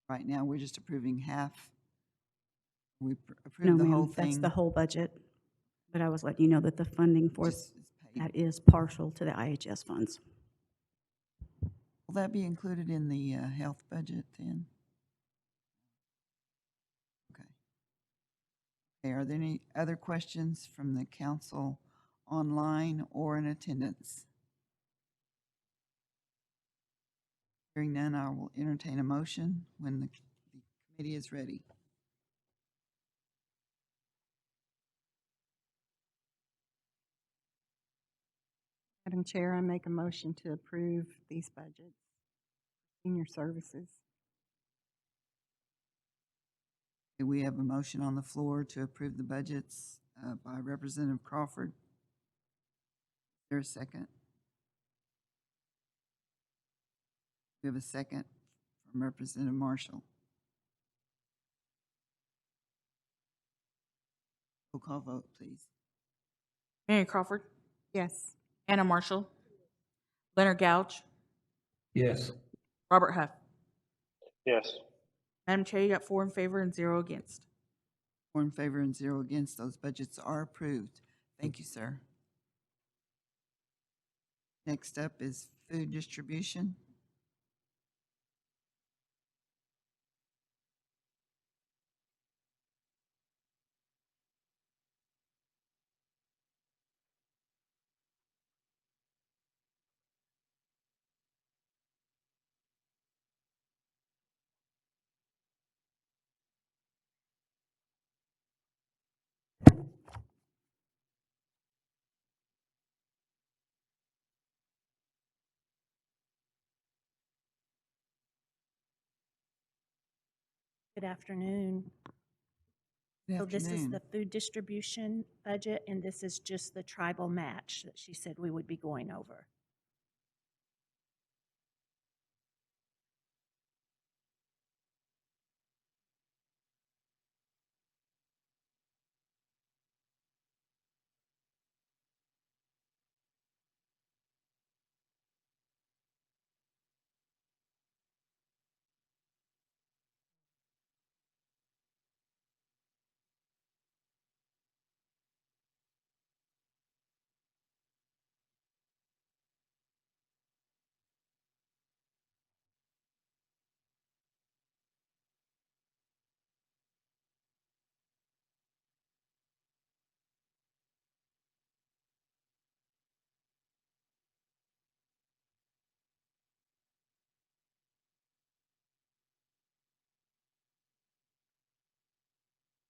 Right now, we're just approving half? We No, approve the whole ma'am, that's thing? the whole budget. But I was letting you know that the funding for Just is paid. that is partial to the IHS funds. Will that be included in the health budget then? Okay. Okay, are there any other questions from the council online or in attendance? Hearing none, I will entertain a motion when the committee is ready. Madam Chair, I make a motion to approve these budgets. Senior services. Okay, we have a motion on the floor to approve the budgets by Representative Crawford. Is there a second? We have a second from Representative Marshall. Roll call vote, please. Mary Crawford, Yes. Anna Marshall, Leonard Gouch, Yes. Robert Huff. Yes. Madam Chair, you got 4 in favor and 0 against. 4 in favor and 0 against. Those budgets are approved. Thank you, sir. Next up is food distribution. Good afternoon. Good So this is afternoon. the food distribution budget, and this is just the tribal match that she said we would be going over.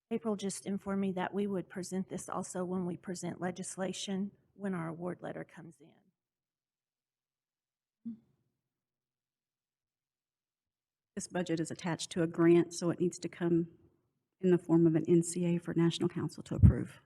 April just informed me that we would present this also when we present legislation, when our award letter comes in. This budget is attached to a grant, so it needs to come in the form of an NCA for National Council to approve.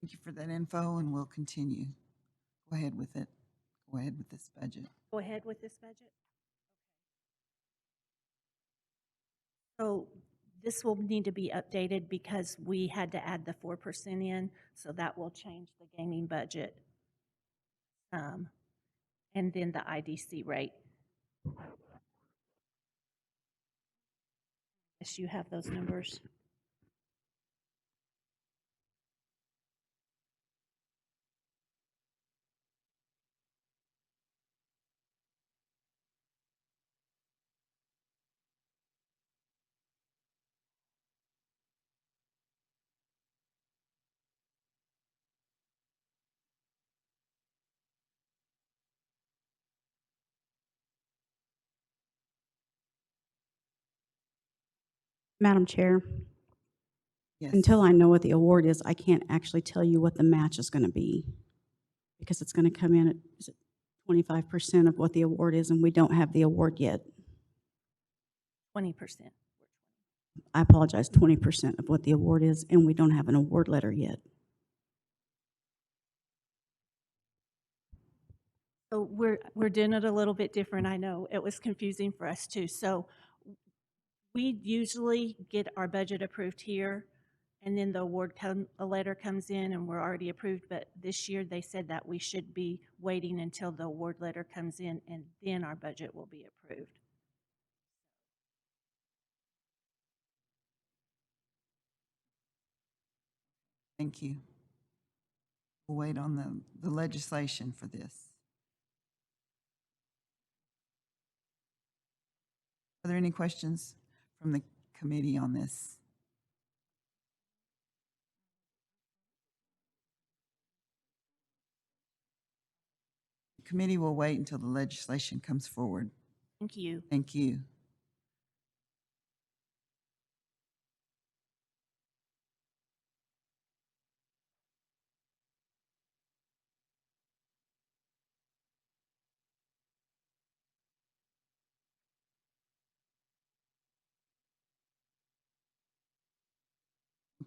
Thank you for that info, and we'll continue. Go ahead with it. Go ahead with this budget. Go ahead with this budget. So this will need to be updated because we had to add the 4% in, so that will change the gaming budget. And then the IDC rate. Yes, you have those numbers. Madam Chair, Yes. until I know what the award is, I can't actually tell you what the match is going to be because it's going to come in at, is it 25% of what the award is, and we don't have the award yet. 20%. I apologize, 20% of what the award is, and we don't have an award letter yet. So we're doing it a little bit different. I know it was confusing for us too. So we usually get our budget approved here, and then the a letter comes in and we're already approved. But this year they said that we should be waiting until the award letter comes in, and then our budget will be approved. Thank you. We'll wait on the legislation for this. Are there any questions from the committee on this? The committee will wait until the legislation comes forward. Thank you. Thank you.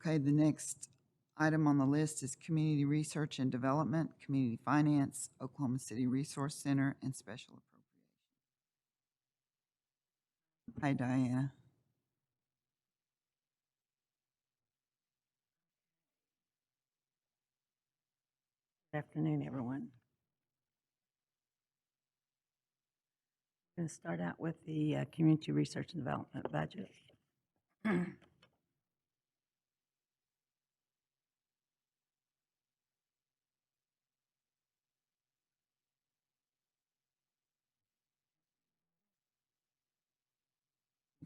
Okay, the next item on the list is Community Research and Development, Community Finance, Oklahoma City Resource Center, and Special Appropriations. Hi, Diana. Good afternoon, everyone. I'm going to start out with the Community Research and Development budget.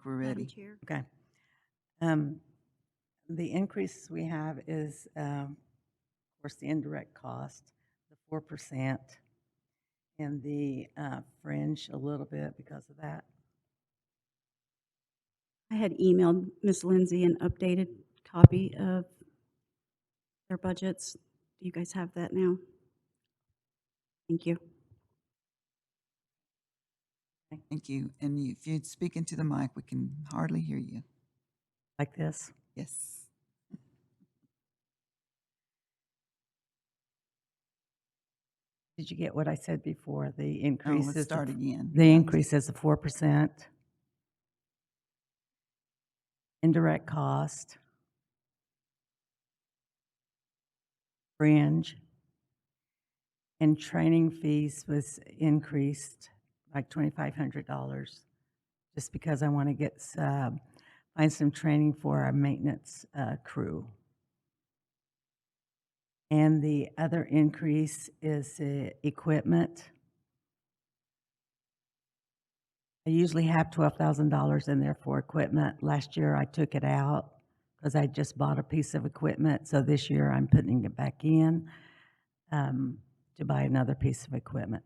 We're ready. Okay. The increase we have is, of course, the indirect cost, the 4%, and the fringe a little bit because of that. I had emailed Ms. Lindsay an updated copy of their budgets. Do you guys have that now? Thank you. Thank you. And if you'd speak into the mic, we can hardly hear you. Like this? Yes. Did you get what I said before? The increase let's start again. The increase is a 4%. Indirect cost. Fringe. And training fees was increased like $2,500, just because I want to get, find some training for our maintenance crew. And the other increase is equipment. I usually have $12,000 in there for equipment. Last year, I took it out because I just bought a piece of equipment. So this year, I'm putting it back in to buy another piece of equipment.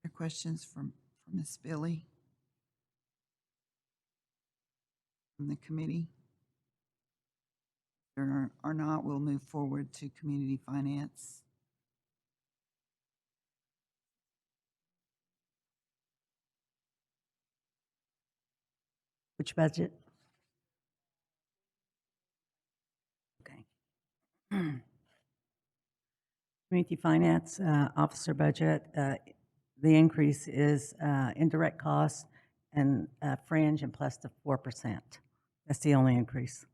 Other questions from Ms. Billy? From the committee? If there are not, we'll move forward to community finance. Which budget? Okay. Community finance officer budget, the increase is indirect costs and fringe and plus the 4%. That's the only increase.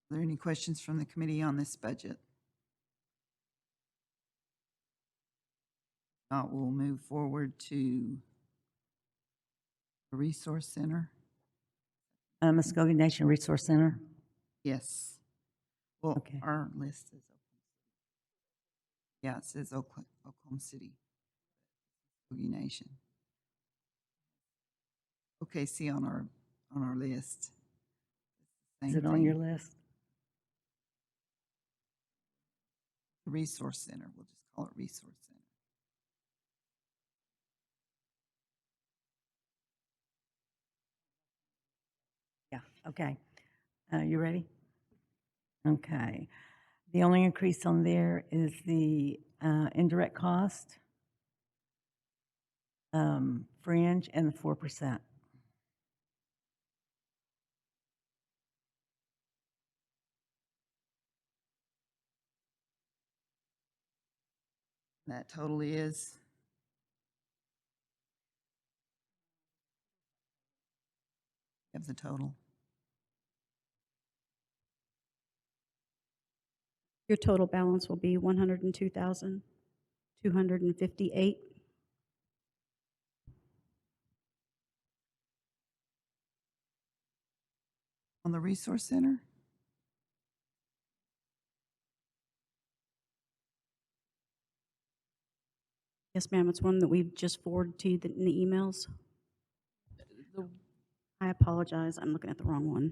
Are there any questions from the committee on this budget? Not, we'll move forward to the Resource Center. Muskogee Nation Resource Center. Yes. Well, Okay. our list is open. Yeah, it says Oklahoma City, Muskogee Nation. Okay, see on our list. Is Same it on thing. your list? The Resource Center, we'll just call it Resource Center. Yeah, okay. You ready? Okay. The only increase on there is the indirect cost, fringe, and the 4%. That totally is. Have the total. Your total balance will be 102,258. On the Resource Center? Yes, ma'am, it's one that we've just forwarded to you in the emails. I apologize, I'm looking at the wrong one.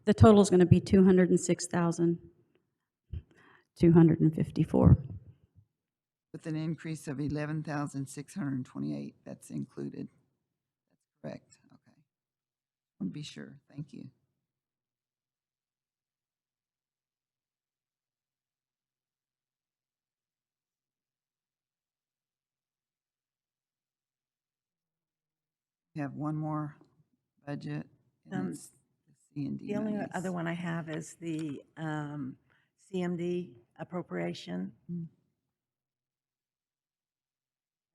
The total is going to be 206,254. With an increase of 11,628, that's included. That's correct, okay. I want to be sure, thank you. We have one more budget, and it's the C&D The only monies. other one I have is the CMD appropriation.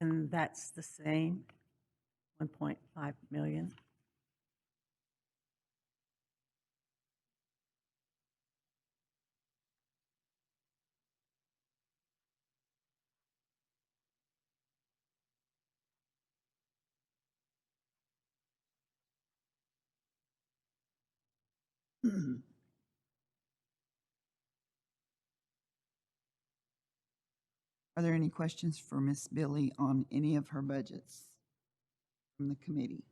And that's the same, 1.5 million. Are there any questions for Ms. Billy on any of her budgets from the committee?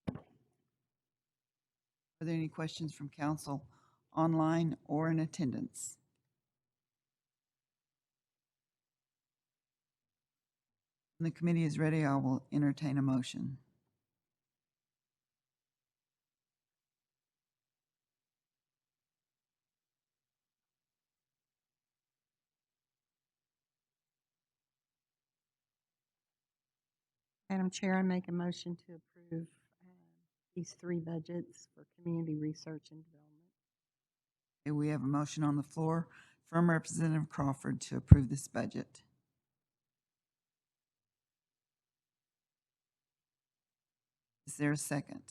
Are there any questions from council online, or in attendance? When the committee is ready, I will entertain a motion. Madam Chair, I make a motion to approve these three budgets for community research and development. Okay, we have a motion on the floor from Representative Crawford to approve this budget. Is there a second?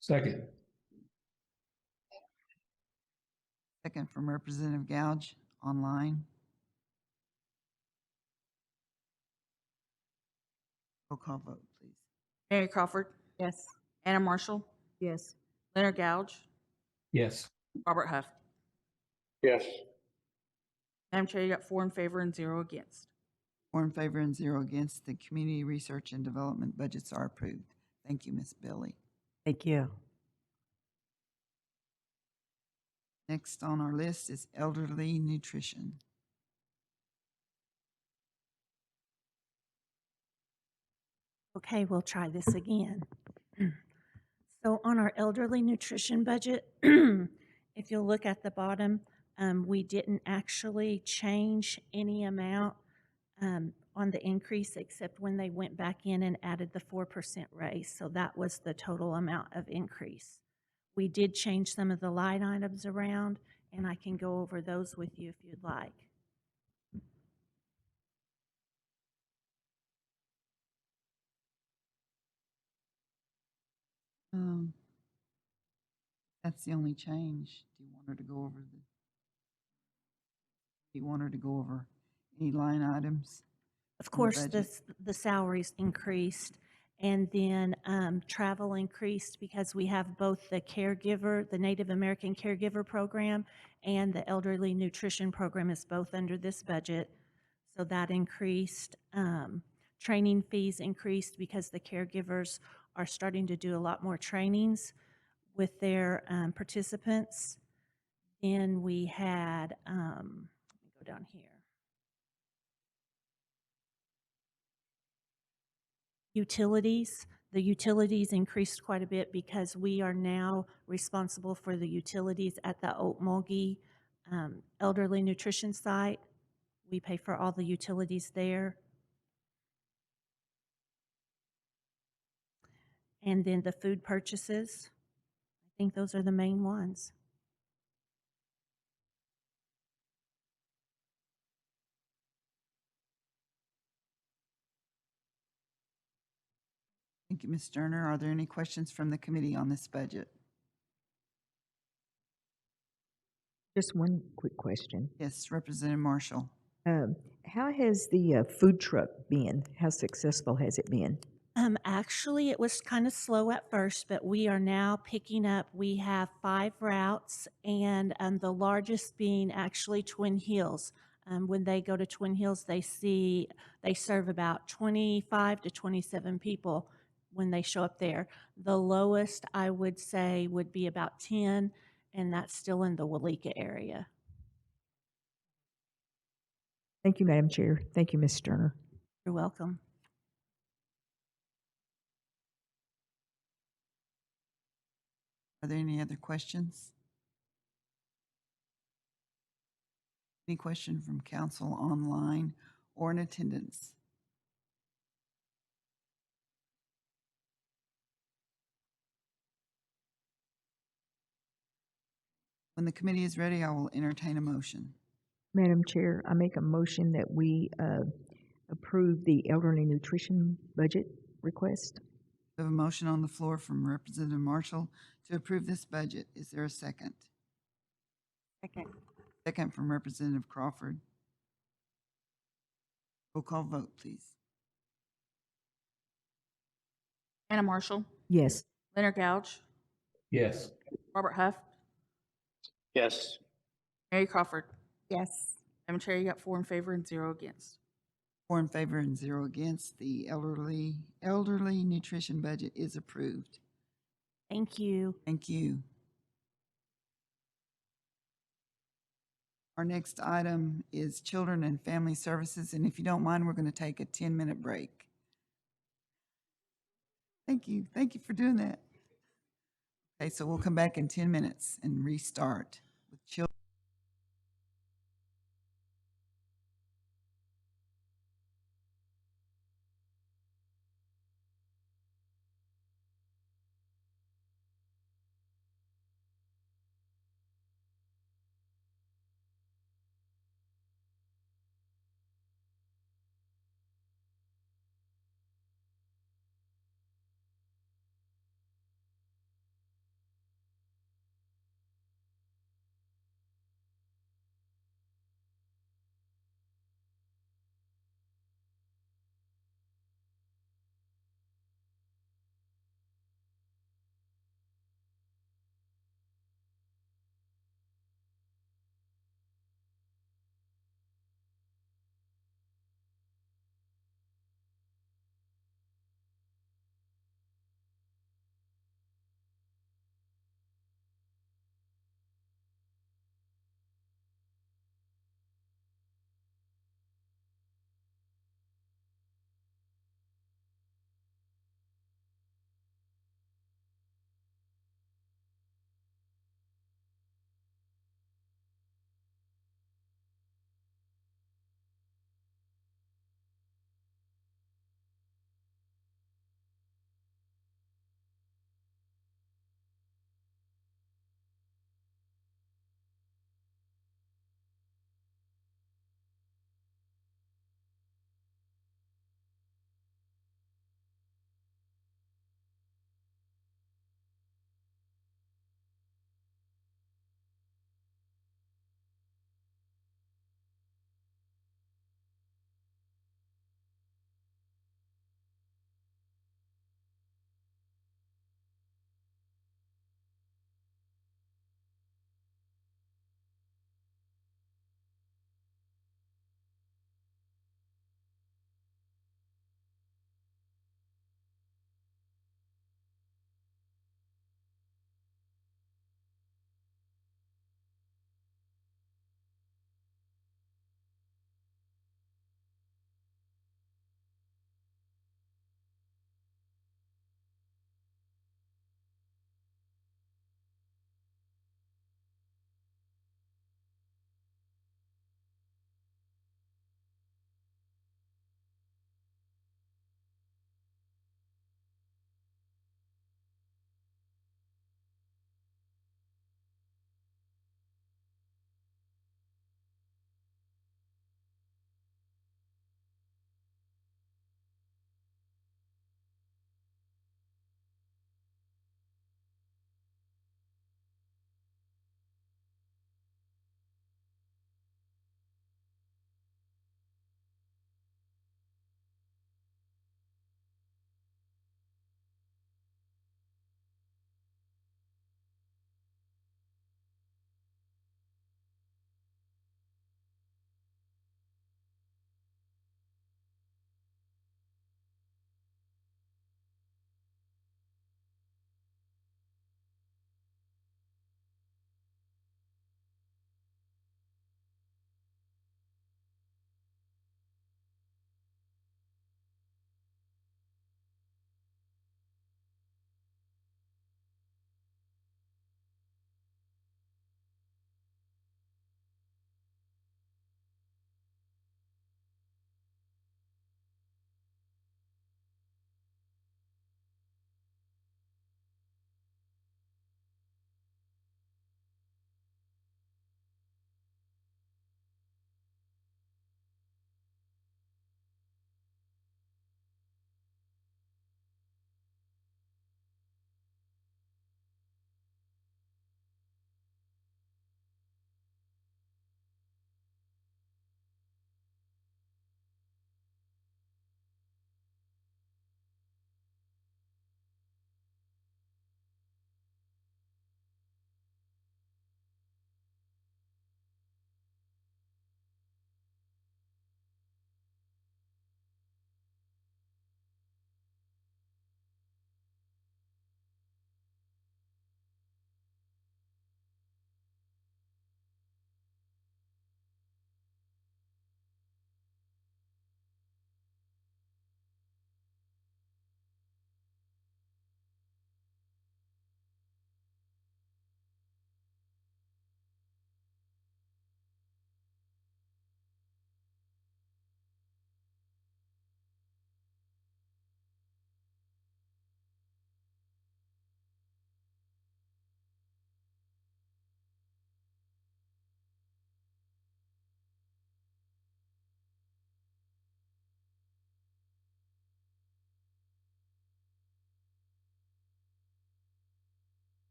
Second. Second from Representative Gouge, online. Roll call vote, please. Mary Crawford, Yes. Anna Marshall, Yes. Leonard Gouge, Yes. Robert Huff. Yes. Madam Chair, you got 4 in favor and 0 against. 4 in favor and 0 against. The community research and development budgets are approved. Thank you, Ms. Billy. Thank you. Next on our list is elderly nutrition. Okay, we'll try this again. So on our elderly nutrition budget, if you'll look at the bottom, we didn't actually change any amount on the increase except when they went back in and added the 4% raise. So that was the total amount of increase. We did change some of the line items around, and I can go over those with you if you'd like. That's the only change. Do you want her to go over any line items? Of in the course, budget? the salaries increased, and then travel increased because we have both the caregiver, the Native American Caregiver Program, and the Elderly Nutrition Program is both under this budget. So that increased. Training fees increased because the caregivers are starting to do a lot more trainings with their participants. Then we had, let me go down here. Utilities. The utilities increased quite a bit because we are now responsible for the utilities at the Oatmulgee Elderly Nutrition Site. We pay for all the utilities there. And then the food purchases. I think those are the main ones. Thank you, Ms. Sterner. Are there any questions from the committee on this budget? Just one quick question. Yes, Representative Marshall. How has the food truck been? How successful has it been? Actually, it was kind of slow at first, but we are now picking up. We have 5 routes, and the largest being actually Twin Hills. When they go to Twin Hills, they serve about 25 to 27 people when they show up there. The lowest, I would say, would be about 10, and that's still in the Walika area. Thank you, Madam Chair. Thank you, Ms. Sterner. You're welcome. Are there any other questions? Any question from council online or in attendance? When the committee is ready, I will entertain a motion. Madam Chair, I make a motion that we approve the elderly nutrition budget request. We have a motion on the floor from Representative Marshall to approve this budget. Is there a second? Second. Second from Representative Crawford. Roll call vote, please. Anna Marshall, Yes. Leonard Gouge, Yes. Robert Huff, Yes. Mary Crawford. Yes. Madam Chair, you got 4 in favor and 0 against. 4 in favor and 0 against. The elderly nutrition budget is approved. Thank you. Thank you. Our next item is Children and Family Services, and if you don't mind, we're going to take a 10-minute break. Thank you. Thank you for doing that. Okay, so we'll come back in 10 minutes and restart with children.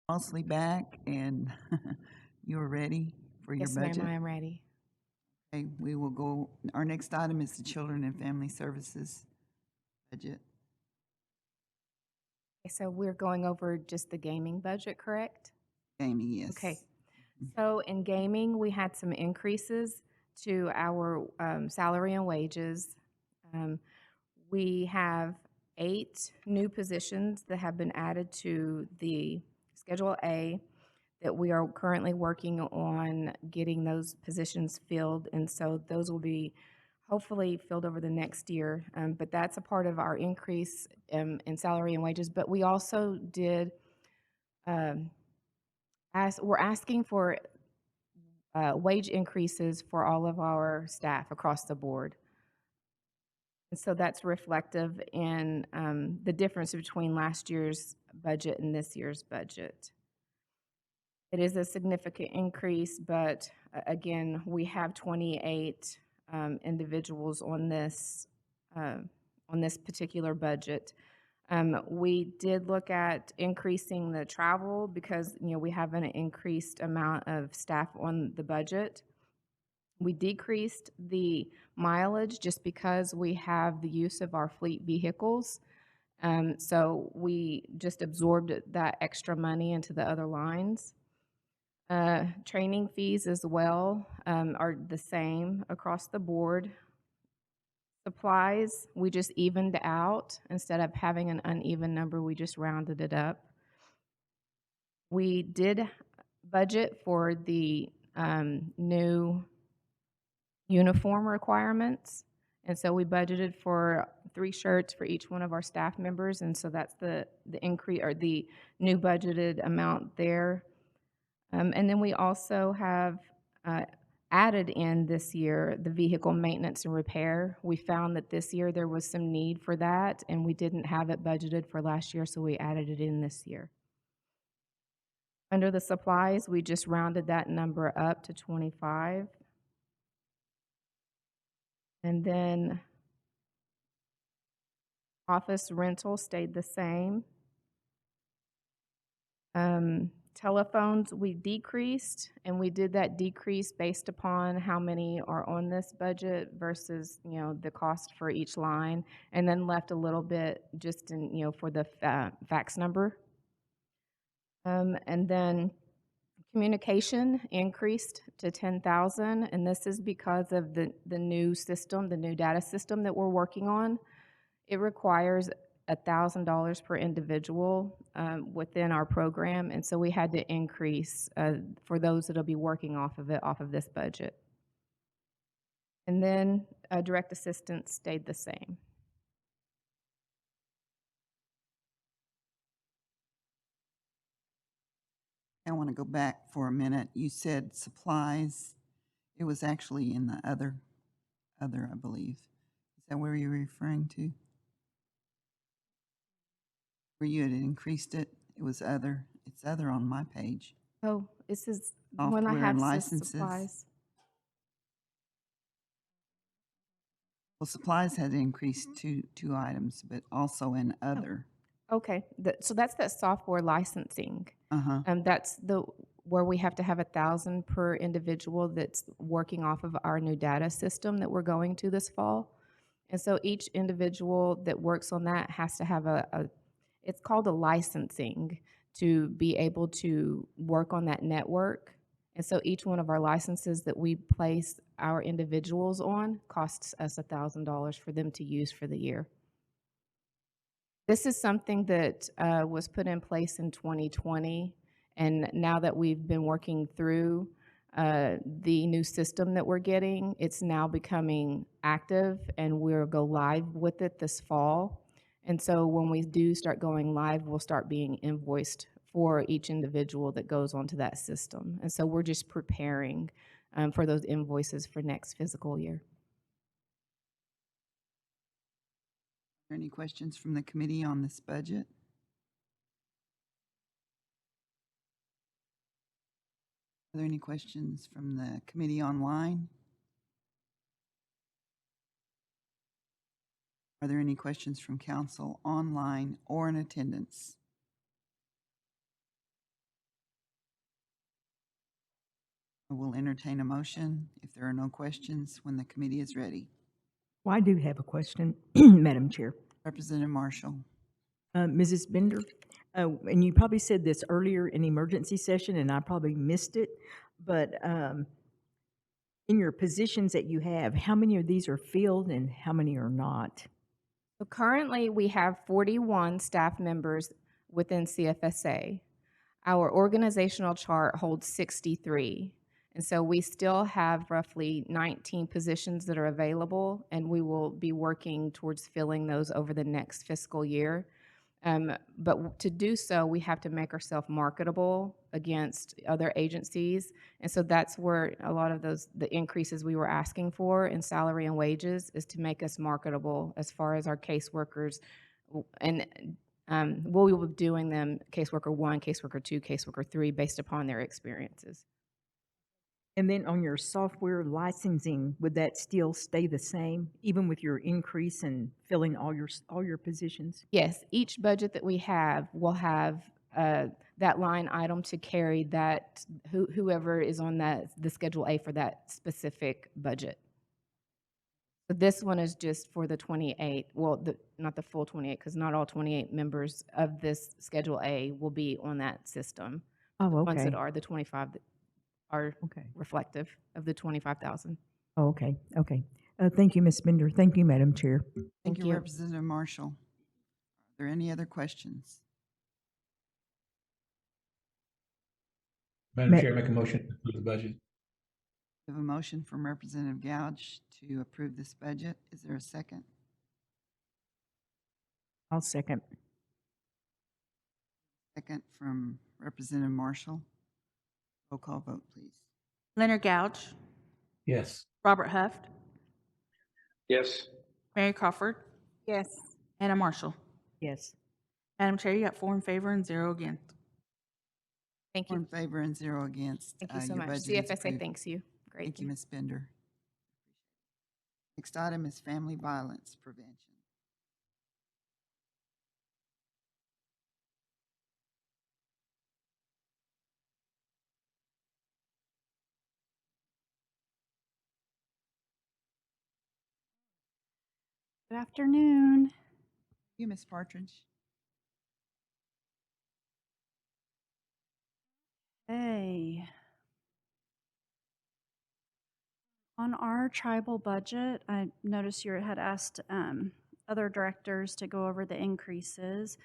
mostly back and you're ready for your Yes, budget? ma'am, I am ready. Okay, we will go, our next item is the Children and Family Services budget. Okay, so we're going over just the gaming budget, correct? Gaming, yes. Okay. So in gaming, we had some increases to our salary and wages. We have 8 new positions that have been added to the Schedule A that we are currently working on getting those positions filled. And so those will be hopefully filled over the next year. But that's a part of our increase in salary and wages. But we also did, we're asking for wage increases for all of our staff across the board. And so that's reflective in the difference between last year's budget and this year's budget. It is a significant increase, but again, we have 28 individuals on this particular budget. We did look at increasing the travel because we have an increased amount of staff on the budget. We decreased the mileage just because we have the use of our fleet vehicles. So we just absorbed that extra money into the other lines. Training fees as well are the same across the board. Supplies, we just evened out. Instead of having an uneven number, we just rounded it up. We did budget for the new uniform requirements. And so we budgeted for 3 shirts for each one of our staff members. And so that's the increase or the new budgeted amount there. And then we also have added in this year the vehicle maintenance and repair. We found that this year there was some need for that, and we didn't have it budgeted for last year, so we added it in this year. Under the supplies, we just rounded that number up to 25. And then office rental stayed the same. Telephones, we decreased, and we did that decrease based upon how many are on this budget versus, the cost for each line, and then left a little bit just in, for the fax number. And then communication increased to 10,000, and this is because of the new system, the new data system that we're working on. It requires $1,000 per individual within our program, and so we had to increase for those that'll be working off of it, off of this budget. And then direct assistance stayed the same. I want to go back for a minute. You said supplies. It was actually in the other, I believe. Is that where you're referring to? Where you had increased it, it was other. It's other on my page. Oh, this is Software when I have and says licenses. supplies. Well, supplies had increased two items, but also in other. Okay, so that's that software licensing. Uh-huh. That's where we have to have 1,000 per individual that's working off of our new data system that we're going to this fall. And so each individual that works on that has to have it's called a licensing to be able to work on that network. And so each one of our licenses that we place our individuals on costs us $1,000 for them to use for the year. This is something that was put in place in 2020, and now that we've been working through the new system that we're getting, it's now becoming active, and we'll go live with it this fall. And so when we do start going live, we'll start being invoiced for each individual that goes onto that system. And so we're just preparing for those invoices for next fiscal year. Are there any questions from the committee on this budget? Are there any questions from the committee online? Are there any questions from council online or in attendance? I will entertain a motion if there are no questions when the committee is ready. Well, I do have a question, Madam Chair. Representative Marshall. Mrs. Bender, and you probably said this earlier in emergency session, and I probably missed it, but in your positions that you have, how many of these are filled and how many are not? So currently, we have 41 staff members within CFSA. Our organizational chart holds 63. And so we still have roughly 19 positions that are available, and we will be working towards filling those over the next fiscal year. But to do so, we have to make ourselves marketable against other agencies. And so that's where a lot of the increases we were asking for in salary and wages is to make us marketable as far as our caseworkers. And we will be doing them caseworker 1, caseworker 2, caseworker 3 based upon their experiences. And then on your software licensing, would that still stay the same, even with your increase in filling all your positions? Yes, each budget that we have will have that line item to carry that whoever is on the Schedule A for that specific budget. So this one is just for the 28, well, not the full 28, because not all 28 members of this Schedule A will be on that system. Oh, The ones okay. that are, the 25 that are reflective of the 25,000. Oh, okay, okay. Thank you, Ms. Bender. Thank you, Madam Chair. Thank you, Representative Marshall. Are there any other questions? Madam Chair, make a motion to approve the budget. We have a motion from Representative Gouge to approve this budget. Is there a second? I'll second. Second from Representative Marshall. Roll call vote, please. Leonard Gouge, Yes. Robert Huft, Yes. Mary Crawford, Yes. Anna Marshall. Yes. Madam Chair, you got 4 in favor and 0 against. Thank 4 you. in favor and 0 against. Thank you so Your much. budget is CFSA approved. thanks you. Great. Thank you, Ms. Bender. Next item is family violence prevention. Good afternoon. You, Ms. Partridge. Hey. On our tribal budget, I noticed you had asked other directors to go over the increases.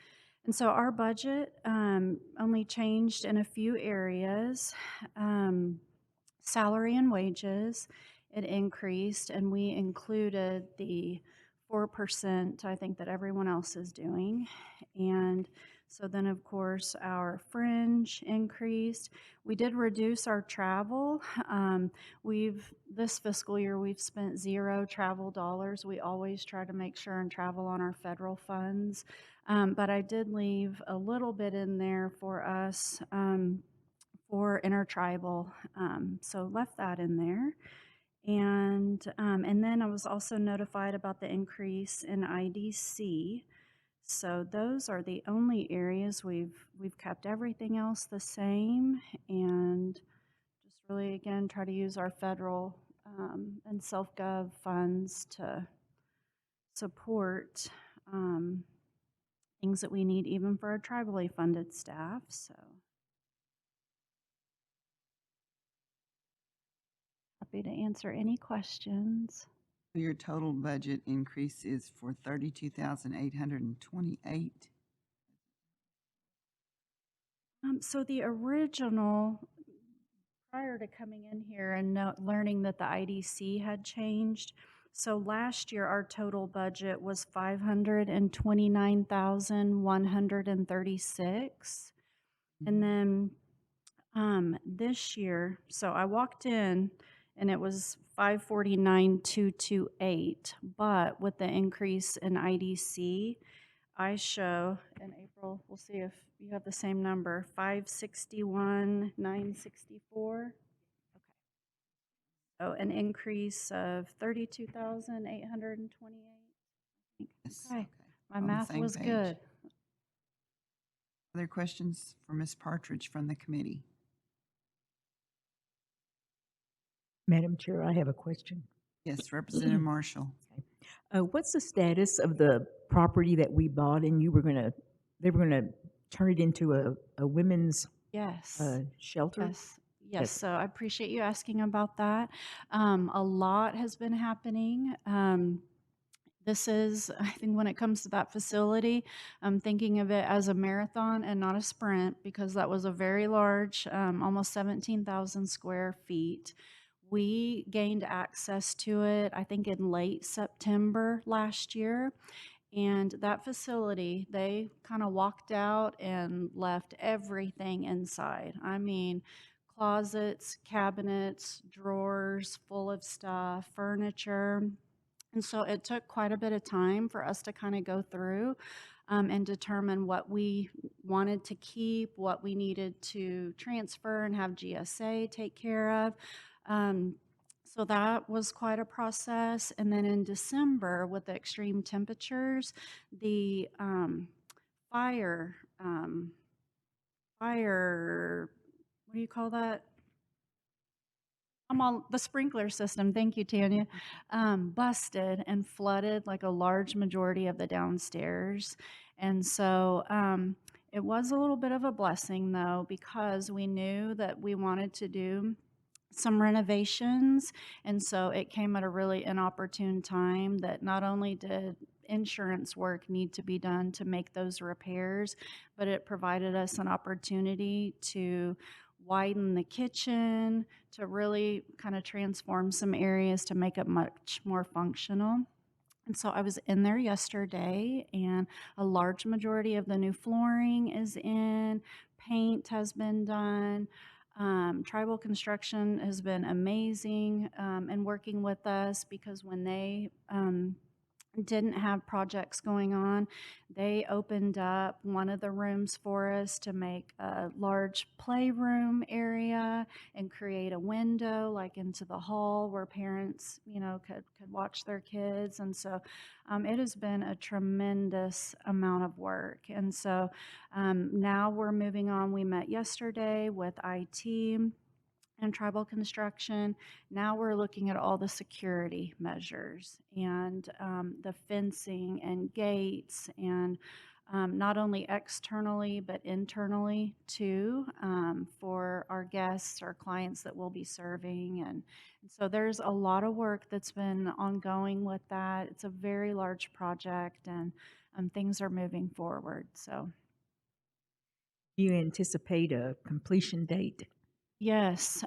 And so our budget only changed in a few areas. Salary and wages, it increased, and we included the 4% I think that everyone else is doing. And so then, of course, our fringe increased. We did reduce our travel. This fiscal year, we've spent 0 travel dollars. We always try to make sure and travel on our federal funds. But I did leave a little bit in there for us for intertribal, so left that in there. And then I was also notified about the increase in IDC. So those are the only areas we've kept everything else the same, and just really again try to use our federal and self-gov funds to support things that we need even for our tribally funded staff. So happy to answer any questions. Your total budget increase is for $32,828. So the original, prior to coming in here and learning that the IDC had changed, so last year our total budget was $529,136, and then this year, so I walked in and it was $549,228, but with the increase in IDC, I show in April, we'll see if you have the same number, $561,964. Okay. So an increase of $32,828. Yes, Okay, my on the math same was page. good. Other questions for Ms. Partridge from the committee? Madam Chair, I have a question. Yes, Representative Marshall. What's the status of the property that we bought and they were gonna turn it into a women's Yes. shelter? Yes. Yes. So I appreciate you asking about that. A lot has been happening. This is, I think, when it comes to that facility, I'm thinking of it as a marathon and not a sprint because that was a very large, almost 17,000 square feet. We gained access to it, I think, in late September last year. And that facility, they kind of walked out and left everything inside. I mean, closets, cabinets, drawers full of stuff, furniture. And so it took quite a bit of time for us to kind of go through and determine what we wanted to keep, what we needed to transfer and have GSA take care of. So that was quite a process. And then in December, with the extreme temperatures, the fire, what do you call that? The sprinkler system, thank you, Tanya, busted and flooded like a large majority of the downstairs. And so it was a little bit of a blessing, though, because we knew that we wanted to do some renovations. And so it came at a really inopportune time that not only did insurance work need to be done to make those repairs, but it provided us an opportunity to widen the kitchen, to really kind of transform some areas to make it much more functional. And so I was in there yesterday, and a large majority of the new flooring is in, paint has been done. Tribal Construction has been amazing in working with us because when they didn't have projects going on, they opened up one of the rooms for us to make a large playroom area and create a window like into the hall where parents, could watch their kids. And so it has been a tremendous amount of work. And so now we're moving on. We met yesterday with IT and Tribal Construction. Now we're looking at all the security measures and the fencing and gates and not only externally but internally too for our guests, our clients that we'll be serving. And so there's a lot of work that's been ongoing with that. It's a very large project and things are moving forward. So Do you anticipate a completion date? yes.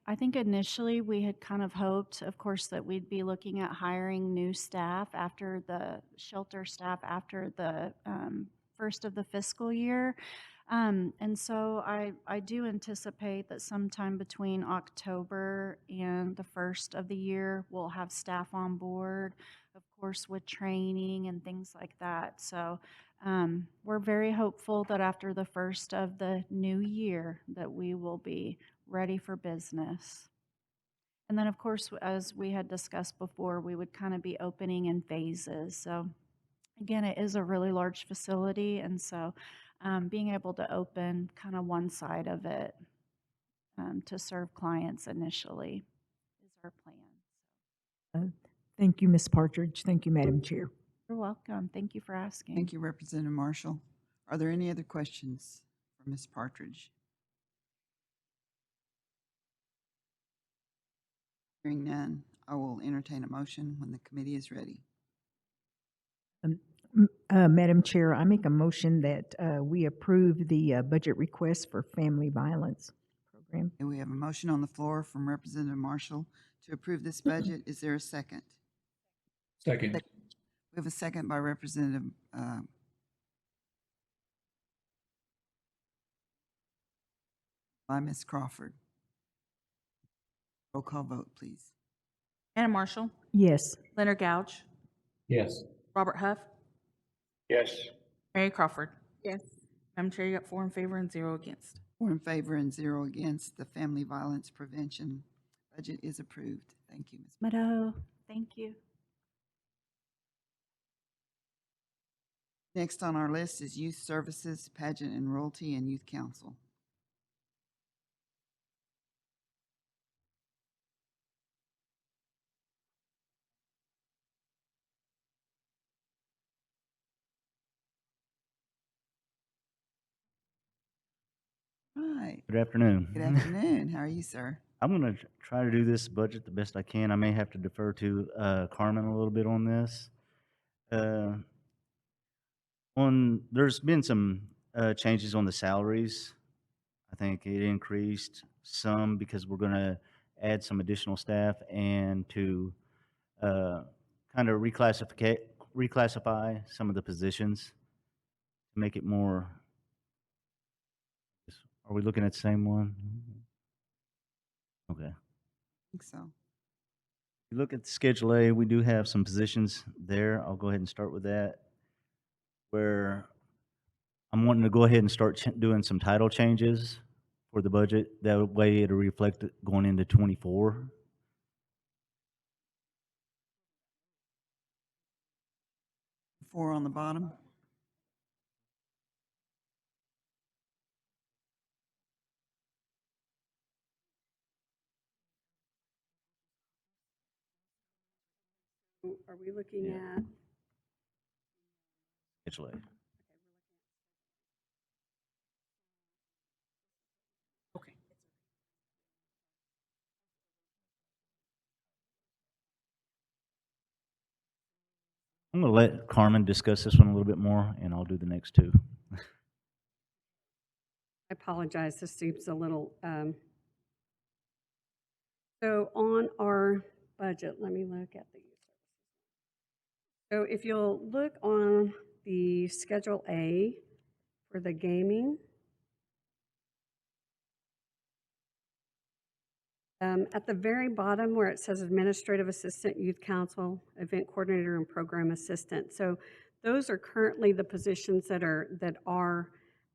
I think initially we had kind of hoped, of course, that we'd be looking at hiring new staff after the shelter staff after the first of the fiscal year. And so I do anticipate that sometime between October and the first of the year, we'll have staff on board, of course, with training and things like that. So we're very hopeful that after the first of the new year that we will be ready for business. And then, of course, as we had discussed before, we would kind of be opening in phases. So again, it is a really large facility, and so being able to open kind of one side of it to serve clients initially is our plan. Thank you, Ms. Partridge. Thank you, Madam Chair. You're welcome. Thank you for asking. Thank you, Representative Marshall. Are there any other questions for Ms. Partridge? Hearing none, I will entertain a motion when the committee is ready. Madam Chair, I make a motion that we approve the budget request for family violence program. And we have a motion on the floor from Representative Marshall to approve this budget. Is there a second? Second. We have a second by Representative by Ms. Crawford. Roll call vote, please. Anna Marshall, Yes. Leonard Gouge, Yes. Robert Huff, Yes. Mary Crawford. Yes. Madam Chair, you got 4 in favor and 0 against. 4 in favor and 0 against. The family violence prevention budget is approved. Thank you, Ms. Meadow, thank you. Next on our list is Youth Services, Pageant and Royalty, and Youth Council. right. Good afternoon. Good afternoon. How are you, sir? I'm going to try to do this budget the best I can. I may have to defer to Carmen a little bit on this. There's been some changes on the salaries. I think it increased some because we're going to add some additional staff and to kind of reclassify some of the positions to make it more. Are we looking at the same one? Okay. I think so. If you look at Schedule A, we do have some positions there. I'll go ahead and start with that, where I'm wanting to go ahead and start doing some title changes for the budget. That way it'll reflect it going into '24. Four on the bottom. Are we looking at? Schedule A. Okay. I'm going to let Carmen discuss this one a little bit more, and I'll do the next two. I apologize, this seems a little, so on our budget, let me look at the use services. So if you'll look on the Schedule A for the gaming, at the very bottom where it says Administrative Assistant, Youth Council, Event Coordinator, and Program Assistant. So those are currently the positions that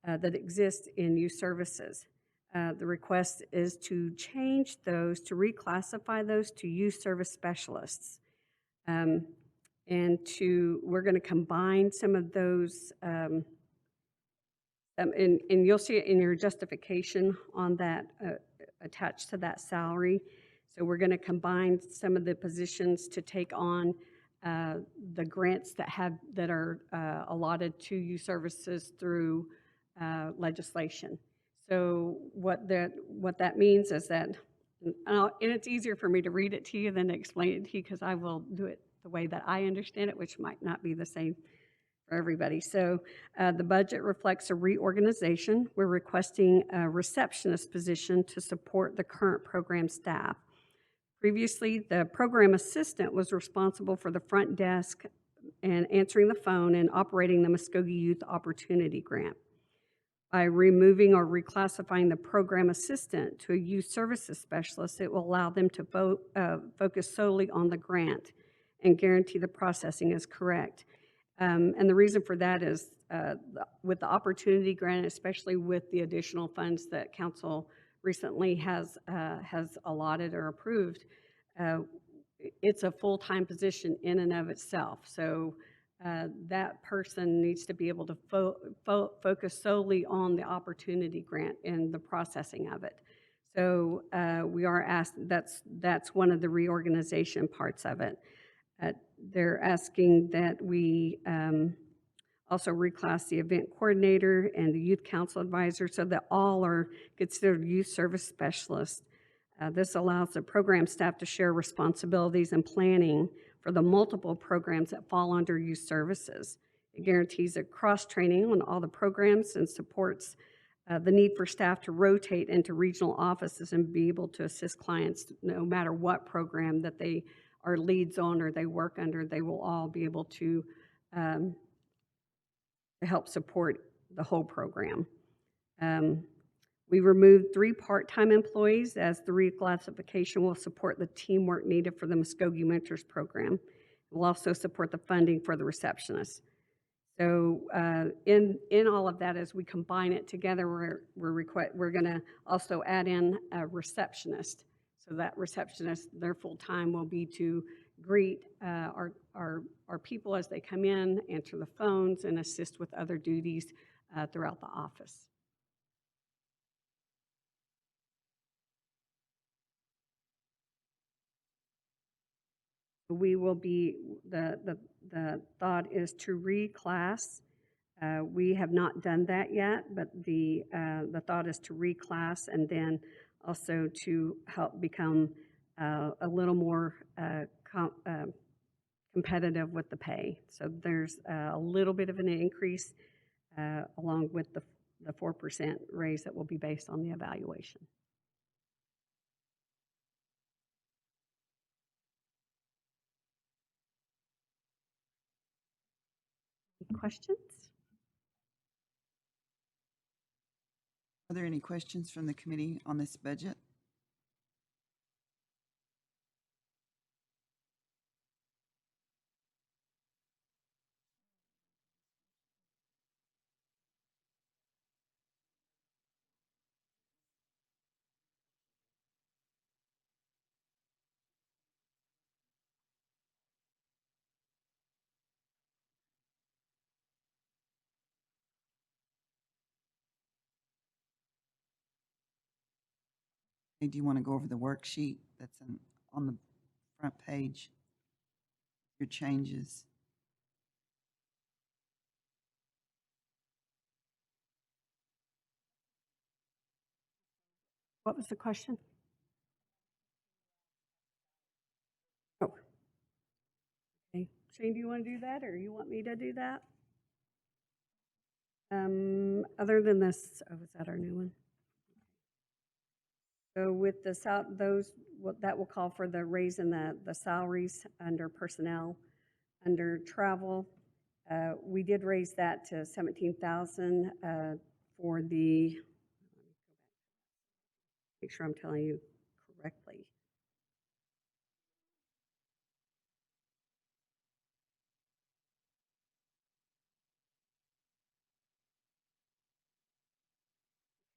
exist in youth services. The request is to change those, to reclassify those to youth service specialists. And we're going to combine some of those, and you'll see it in your justification on that, attached to that salary. So we're going to combine some of the positions to take on the grants that are allotted to youth services through legislation. So what that means is that, and it's easier for me to read it to you than to explain it to you, because I will do it the way that I understand it, which might not be the same for everybody. So the budget reflects a reorganization. We're requesting a receptionist position to support the current program staff. Previously, the program assistant was responsible for the front desk and answering the phone and operating the Muskogee Youth Opportunity Grant. By removing or reclassifying the program assistant to a youth services specialist, it will allow them to focus solely on the grant and guarantee the processing is correct. And the reason for that is with the opportunity grant, especially with the additional funds that council recently has allotted or approved, it's a full-time position in and of itself. So that person needs to be able to focus solely on the opportunity grant and the processing of it. So we are asked, that's one of the reorganization parts of it. They're asking that we also reclass the event coordinator and the youth council advisor so that all are considered youth service specialists. This allows the program staff to share responsibilities and planning for the multiple programs that fall under youth services. It guarantees a cross-training on all the programs and supports the need for staff to rotate into regional offices and be able to assist clients no matter what program that they are leads on or they work under. They will all be able to help support the whole program. We removed 3 part-time employees as the reclassification will support the teamwork needed for the Muskogee Mentors Program. It will also support the funding for the receptionists. So in all of that, as we combine it together, we're going to also add in a receptionist. So that receptionist, their full time will be to greet our people as they come in, answer the phones, and assist with other duties throughout the office. We will be, the thought is to reclass We have not done that yet, but the thought is to reclass and then also to help become a little more competitive with the pay. So there's a little bit of an increase along with the 4% raise that will be based on the evaluation. Questions? Are there any questions from the committee on this budget? Do you want to go over the worksheet that's on the front page? Your changes. What was the question? Oh. Okay. Shane, do you want to do that or you want me to do that? Other than this, oh, was that our new one? So with the that will call for the raise in the salaries under personnel, under travel. We did raise that to 17,000 for the. Make sure I'm telling you correctly.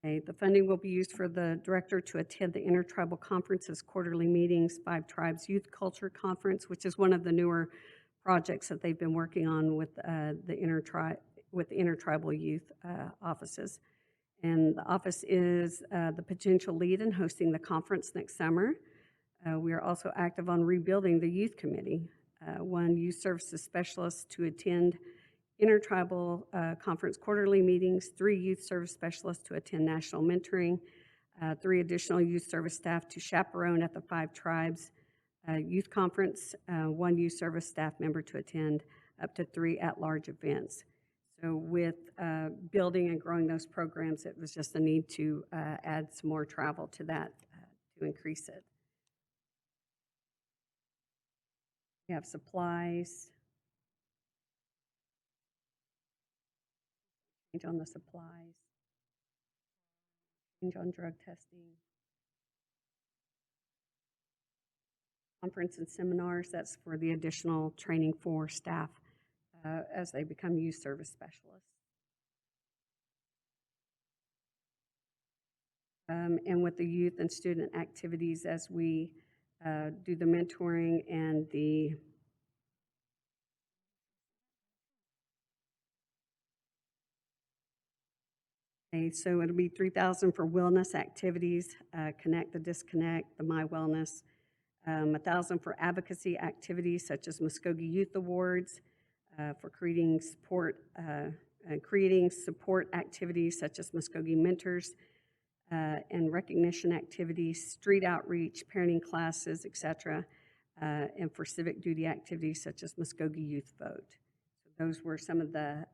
Okay, the funding will be used for the director to attend the Intertribal Conference's quarterly meetings, 5 Tribes Youth Culture Conference, which is one of the newer projects that they've been working on with the intertribal youth offices. And the office is the potential lead in hosting the conference next summer. We are also active on rebuilding the youth committee. 1 youth services specialist to attend Intertribal Conference quarterly meetings, 3 youth service specialists to attend national mentoring, 3 additional youth service staff to chaperone at the 5 Tribes Youth Conference, 1 youth service staff member to attend up to 3 at-large events. So with building and growing those programs, it was just a need to add some more travel to that to increase it. We have supplies. Change on the supplies. Change on drug testing. Conference and seminars, that's for the additional training for staff as they become youth service specialists. And with the youth and student activities as we do the mentoring and the okay, so it'll be $3,000 for wellness activities, Connect the Disconnect, the My Wellness, $1,000 for advocacy activities such as Muskogee Youth Awards, for creating support activities such as Muskogee Mentors, and recognition activities, street outreach, parenting classes, etc., and for civic duty activities such as Muskogee Youth Vote. So those were some of the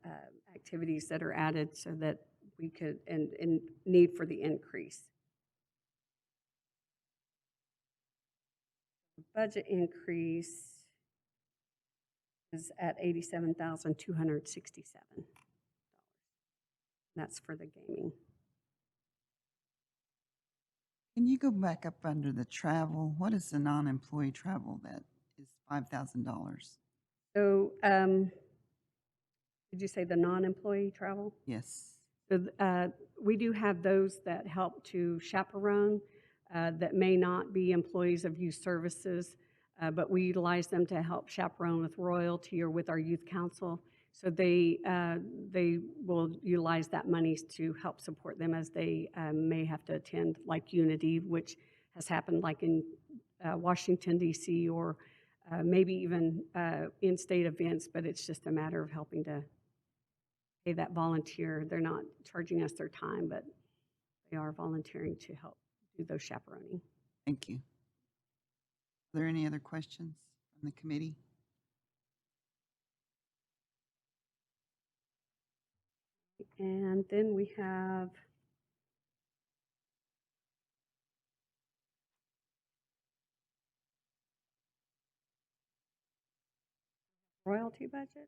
activities that are added so that we could, and need for the increase. The budget increase is at $87,267. That's for the gaming. Can you go back up under the travel? What is the non-employee travel that is $5,000? So, did you say the non-employee travel? Yes. So, we do have those that help to chaperone that may not be employees of youth services, but we utilize them to help chaperone with royalty or with our youth council. So they will utilize that money to help support them as they may have to attend like Unity, which has happened like in Washington, D.C., or maybe even in-state events, but it's just a matter of helping to pay that volunteer. They're not charging us their time, but they are volunteering to help do those chaperoning. Thank you. Are there any other questions from the committee? And then we have royalty budget.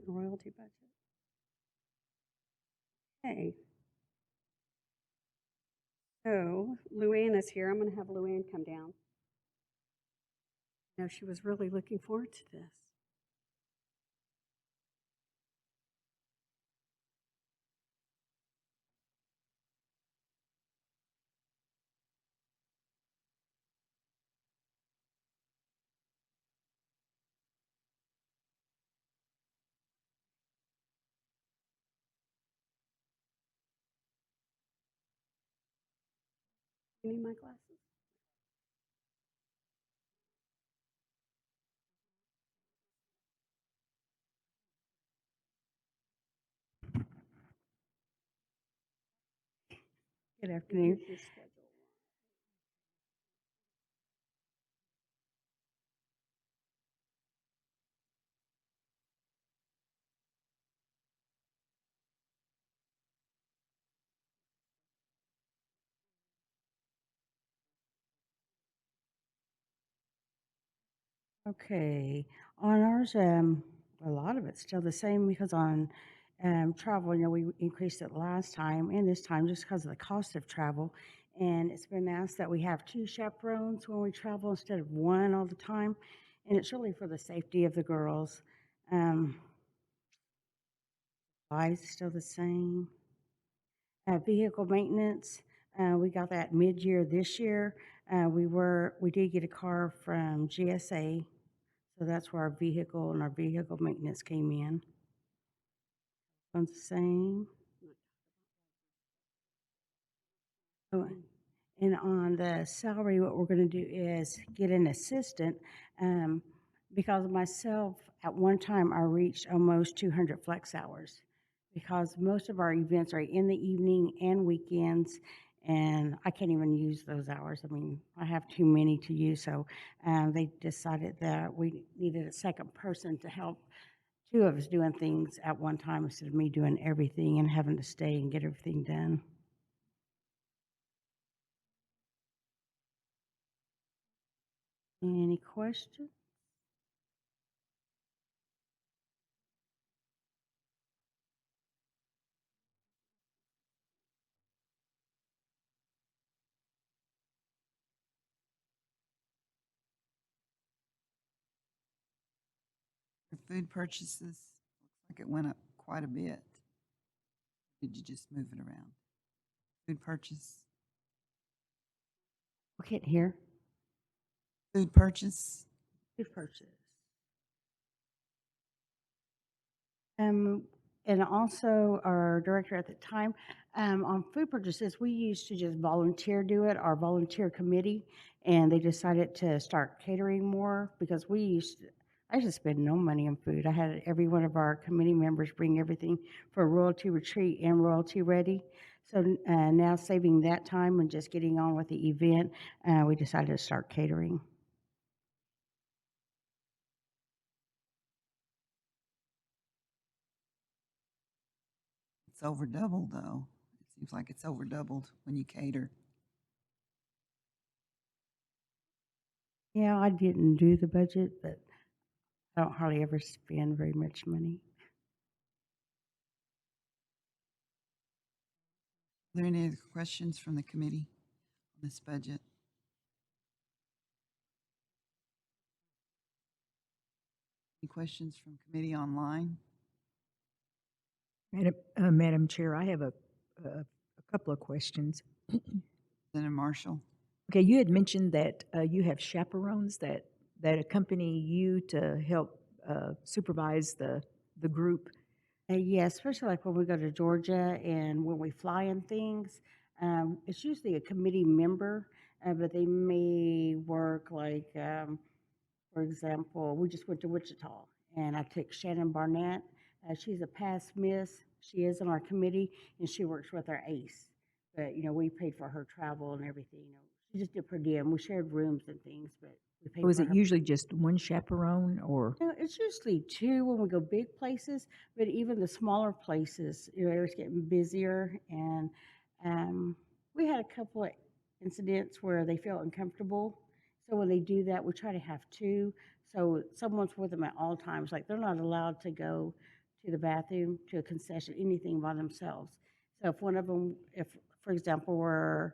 Royalty budget. Okay. So Luann is here. I'm going to have Luann come down. I know she was really looking forward to this. You need my glasses? Good afternoon. Your schedule. Okay, on ours, a lot of it's still the same because on travel, we increased it last time and this time just because of the cost of travel. And it's been asked that we have 2 chaperones when we travel instead of 1 all the time. And it's really for the safety of the girls. Supplies still the same. Vehicle maintenance, we got that mid-year this year. We did get a car from GSA, so that's where our vehicle and our vehicle maintenance came in. On the same. Oh, and on the salary, what we're going to do is get an assistant. Because myself, at one time, I reached almost 200 flex hours because most of our events are in the evening and weekends, and I can't even use those hours. I mean, I have too many to use, so they decided that we needed a second person to help 2 of us doing things at one time instead of me doing everything and having to stay and get everything done. Any questions? For food purchases, looks like it went up quite a bit. Did you just move it around? Food purchase? We can't hear. Food purchase? Food purchase. And also our director at the time, on food purchases, we used to just volunteer do it, our volunteer committee, and they decided to start catering more because I used to spend no money on food. I had every one of our committee members bring everything for Royalty Retreat and Royalty Ready. So now saving that time and just getting on with the event, we decided to start catering. It's over doubled, though. It seems like it's over doubled when you cater. Yeah, I didn't do the budget, but I don't hardly ever spend very much money. Are there any other questions from the committee on this budget? Any questions from committee online? Madam Chair, I have a couple of questions. Senator Marshall? Okay, you had mentioned that you have chaperones that accompany you to help supervise the group. Yeah, especially like when we go to Georgia and when we fly and things, it's usually a committee member, but they may work like, for example, we just went to Wichita and I took Shannon Barnett. She's a past miss. She is on our committee, and she works with our ACE. But, we paid for her travel and everything. She just did per diem. We shared rooms and things, but we paid Was for it her. usually just one chaperone or? No, it's usually two when we go big places, but even the smaller places, it was getting busier. And we had a couple of incidents where they felt uncomfortable. So when they do that, we try to have two. So someone's with them at all times. Like they're not allowed to go to the bathroom, to a concession, anything by themselves. So if one of them, if for example, we're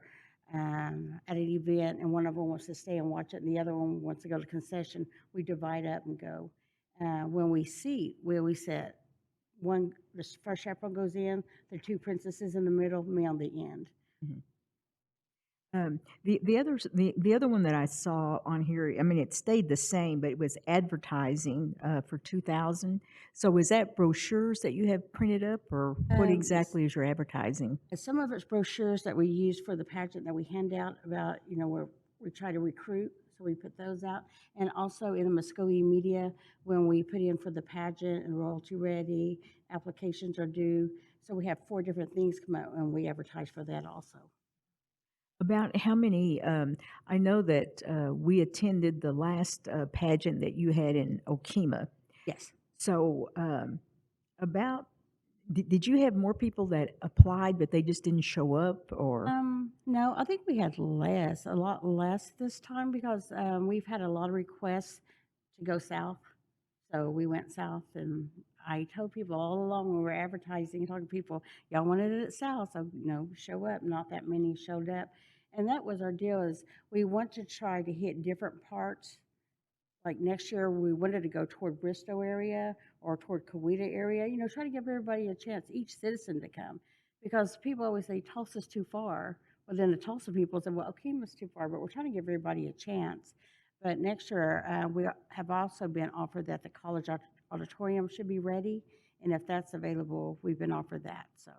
at an event and one of them wants to stay and watch it and the other one wants to go to concession, we divide up and go. When we seat, we always set the first chaperone goes in, the two princesses in the middle, me on the end. The other one that I saw on here, I mean, it stayed the same, but it was advertising for 2,000. So is that brochures that you have printed up, or what exactly is your advertising? Some of it's brochures that we use for the pageant that we hand out about, where we try to recruit. So we put those out. And also in the Muskogee media, when we put in for the pageant and royalty ready, applications are due. So we have 4 different things come out and we advertise for that also. About how many, I know that we attended the last pageant that you had in Okemah. Yes. So did you have more people that applied, but they just didn't show up, or? No, I think we had a lot less this time because we've had a lot of requests to go south. So we went south, and I told people all along when we were advertising, talking to people, y'all wanted it south, so, show up. Not that many showed up. And that was our deal, is we want to try to hit different parts. Like next year, we wanted to go toward Bristow area or toward Coweta area, try to give everybody a chance, each citizen to come. Because people always say Tulsa's too far. Well, then the Tulsa people say, well, Okemah's too far, but we're trying to give everybody a chance. But next year, we have also been offered that the college auditorium should be ready. And if that's available, we've been offered that. So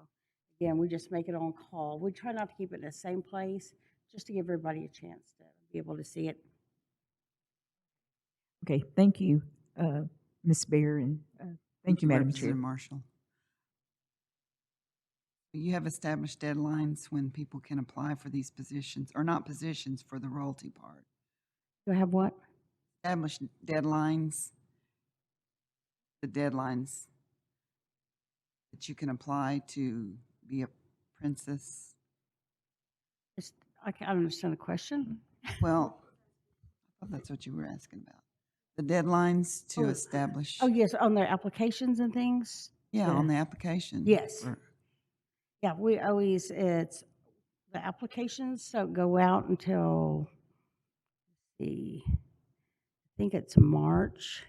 again, we just make it on call. We try not to keep it in the same place, just to give everybody a chance to be able to see it. Okay, thank you, Ms. Bear, and thank you, Madam Chair. Representative Marshall. You have established deadlines when people can apply for these positions, or not positions, for the royalty part. Do I have what? Established deadlines, the deadlines that you can apply to be a princess. I can't understand the question. Well, I thought that's what you were asking about. The deadlines to establish. Oh, yes, on their applications and things? Yeah, on the application. Yes. Yeah, we always, it's the applications don't go out until, I think it's March.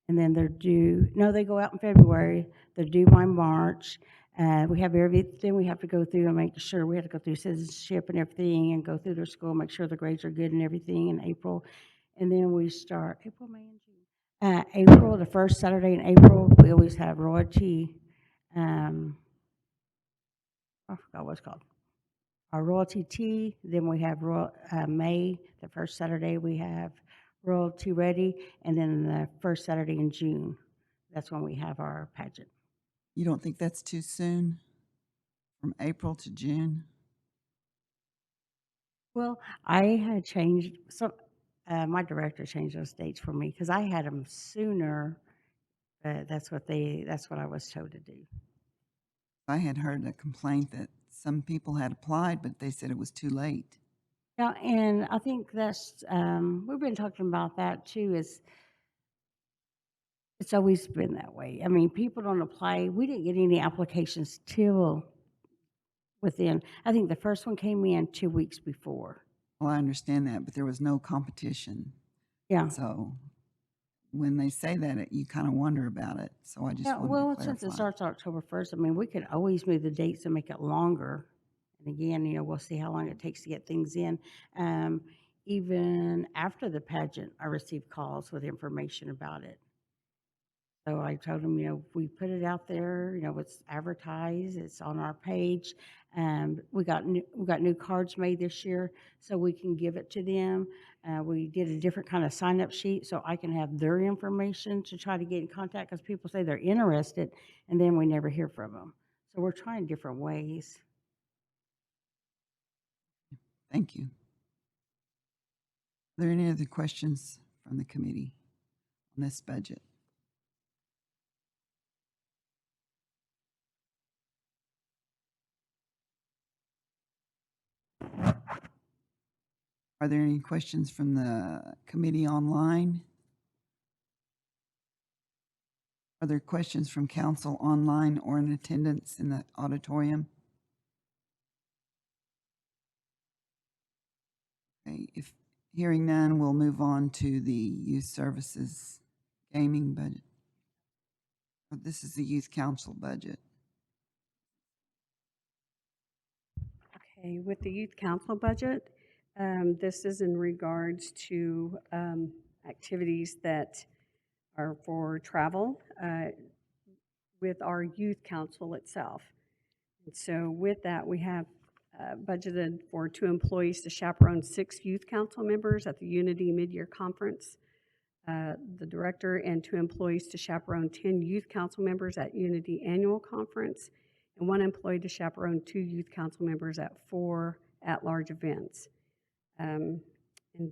And then they're due, no, they go out in February. They're due by March. We have everything we have to go through and make sure. We have to go through citizenship and everything and go through their school, make sure the grades are good and everything in April. And then we start April, May, and June. April, the first Saturday in April, we always have royalty. I forgot what it's called. Our royalty tea. Then we have May, the first Saturday, we have royalty ready. And then the first Saturday in June, that's when we have our pageant. You don't think that's too soon? From April to June? Well, I had changed, my director changed those dates for me because I had them sooner. That's what I was told to do. I had heard a complaint that some people had applied, but they said it was too late. Yeah, and I think that's, we've been talking about that too, it's always been that way. I mean, people don't apply. We didn't get any applications till within, I think the first one came in 2 weeks before. Well, I understand that, but there was no competition. Yeah. So when they say that, you kind of wonder about it. So I just wanted to clarify. Since it starts October 1st, I mean, we could always move the dates and make it longer. And again, we'll see how long it takes to get things in. Even after the pageant, I received calls with information about it. So I told them, we put it out there, it's advertised, it's on our page. We got new cards made this year, so we can give it to them. We did a different kind of sign-up sheet, so I can have their information to try to get in contact, because people say they're interested, and then we never hear from them. So we're trying different ways. Thank you. Are there any other questions from the committee on this budget? Are there any questions from the committee online? Are there questions from council online or in attendance in the auditorium? Okay, if hearing none, we'll move on to the youth services gaming budget. This is the youth council budget. Okay, with the youth council budget, this is in regards to activities that are for travel with our youth council itself. And so with that, we have budgeted for 2 employees to chaperone 6 youth council members at the Unity Mid-Year Conference, the director, and 2 employees to chaperone 10 youth council members at Unity Annual Conference, and 1 employee to chaperone 2 youth council members at 4 at-large events. And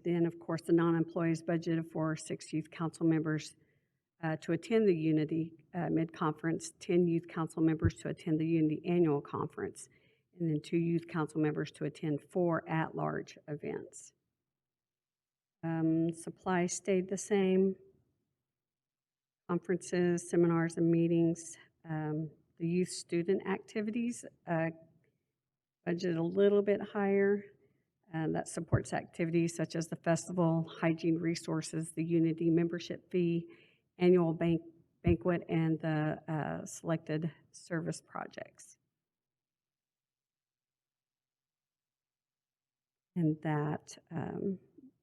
then, of course, the non-employees budgeted for 6 youth council members to attend the Unity Mid-Conference, 10 youth council members to attend the Unity Annual Conference, and then 2 youth council members to attend 4 at-large events. Supplies stayed the same. Conferences, seminars, and meetings. The youth student activities budgeted a little bit higher. That supports activities such as the festival, hygiene resources, the Unity membership fee, annual banquet, and the selected service projects. And that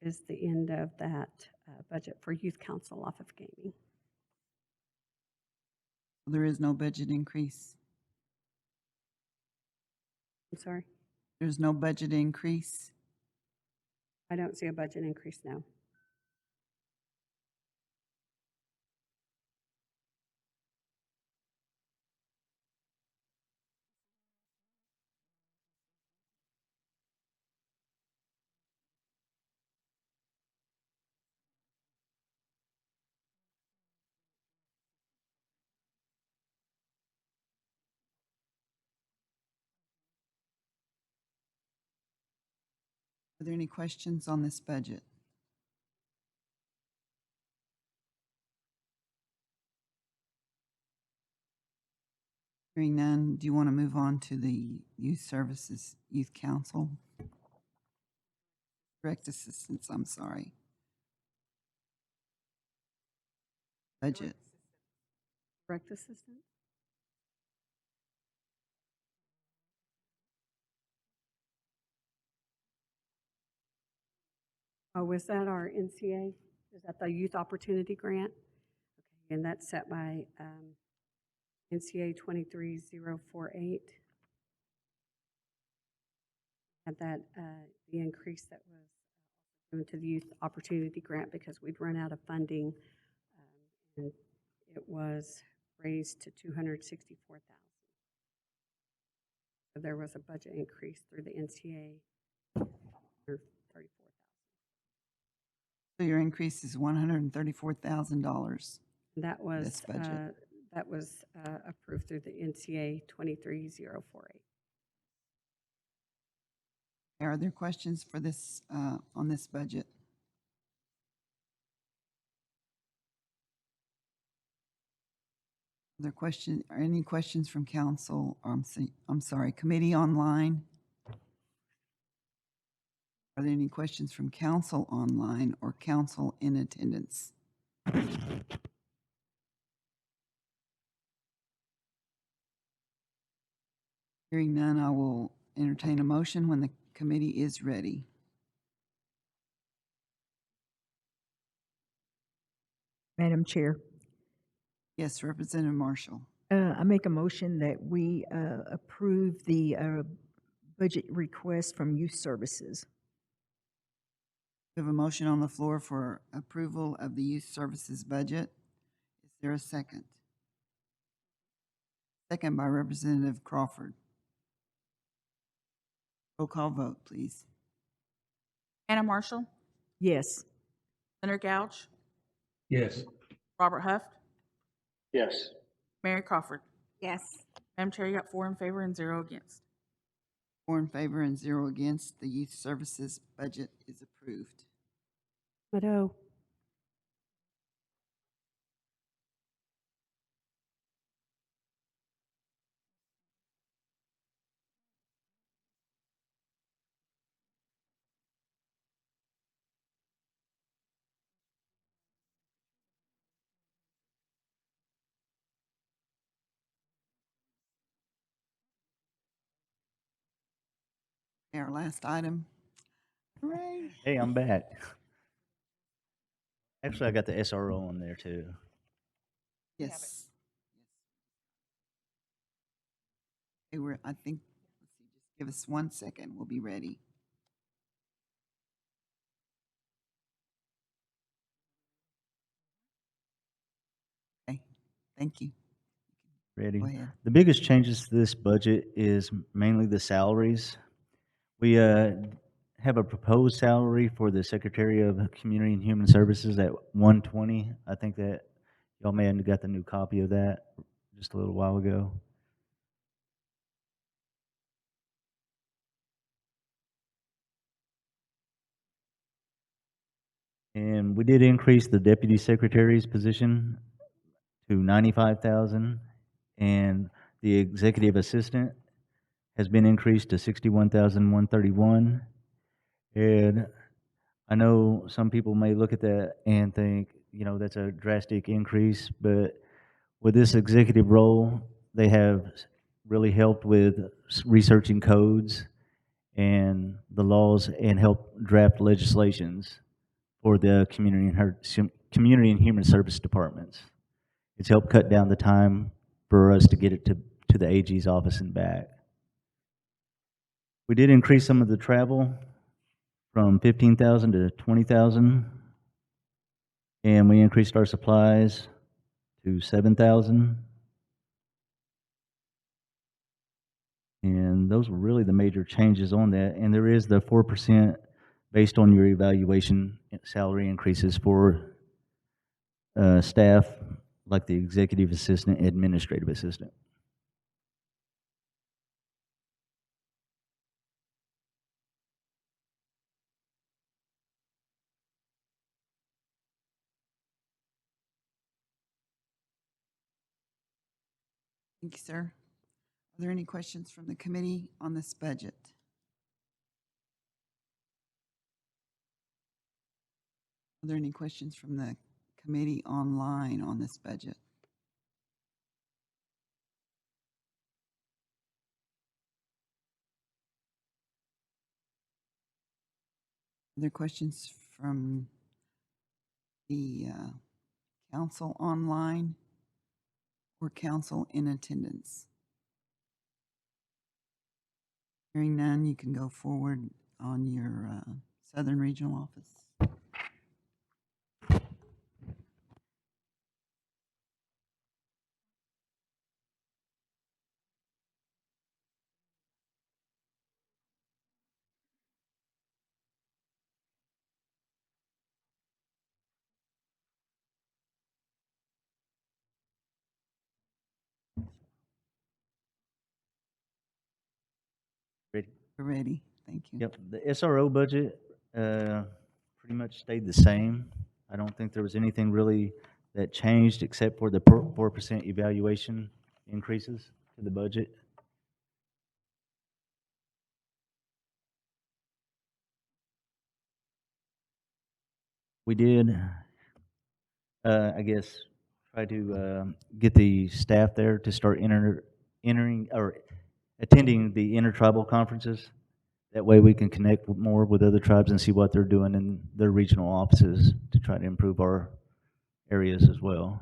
is the end of that budget for youth council off of gaming. There is no budget increase. I'm sorry? There's no budget increase. I don't see a budget increase now. Are there any questions on this budget? Hearing none, do you want to move on to the Youth Services Youth Council? Direct assistance, I'm sorry. Budget. Direct assistant? Oh, was that our NCA? Is that the Youth Opportunity Grant? Okay, and that's set by NCA 23048. Had that the increase that was given to the Youth Opportunity Grant because we'd run out of funding, and it was raised to $264,000. So there was a budget increase through the NCA for $34,000. So your increase is $134,000. That was This budget. Approved through the NCA 23048. Are there questions for this on this budget? Are there any questions from council? Or I'm sorry, committee online? Are there any questions from council online or council in attendance? Hearing none, I will entertain a motion when the committee is ready. Madam Chair, Yes, Representative Marshall. I make a motion that we approve the budget request from Youth Services. We have a motion on the floor for approval of the Youth Services budget. Is there a second? Second by Representative Crawford. Roll call vote, please. Anna Marshall, Yes. Leonard Gouch, Yes. Robert Huft, Yes. Mary Crawford. Yes. Madam Chair, you got 4 in favor and 0 against. 4 in favor and 0 against. The Youth Services budget is approved. Madam. Our last item. Hooray. Hey, I'm back. Actually, I got the SRO on there too. Yes. Okay, I think, let's see, just give us 1 second. We'll be ready. Okay, thank you. Ready? Go ahead. The biggest changes to this budget is mainly the salaries. We have a proposed salary for the Secretary of Community and Human Services at $120. I think that y'all may have got the new copy of that just a little while ago. And we did increase the Deputy Secretary's position to $95,000, and the Executive Assistant has been increased to $61,131. And I know some people may look at that and think, you know, that's a drastic increase, but with this executive role, they have really helped with researching codes and the laws and help draft legislations for the community and human service departments. It's helped cut down the time for us to get it to the AG's office and back. We did increase some of the travel from $15,000 to $20,000, and we increased our supplies to $7,000. And those were really the major changes on that. And there is the 4% based on your evaluation salary increases for staff like the executive assistant, administrative assistant. Thank you, sir. Are there any questions from the committee on this budget? Are there any questions from the committee online on this budget? Are there questions from the council online or council in attendance? Hearing none, you can go forward on your Southern Regional Office. Ready? We're ready. Thank you. Yep, the SRO budget pretty much stayed the same. I don't think there was anything really that changed except for the 4% evaluation increases to the budget. We did, I guess, try to get the staff there to start entering or attending the intertribal conferences. That way we can connect more with other tribes and see what they're doing in their regional offices to try to improve our areas as well.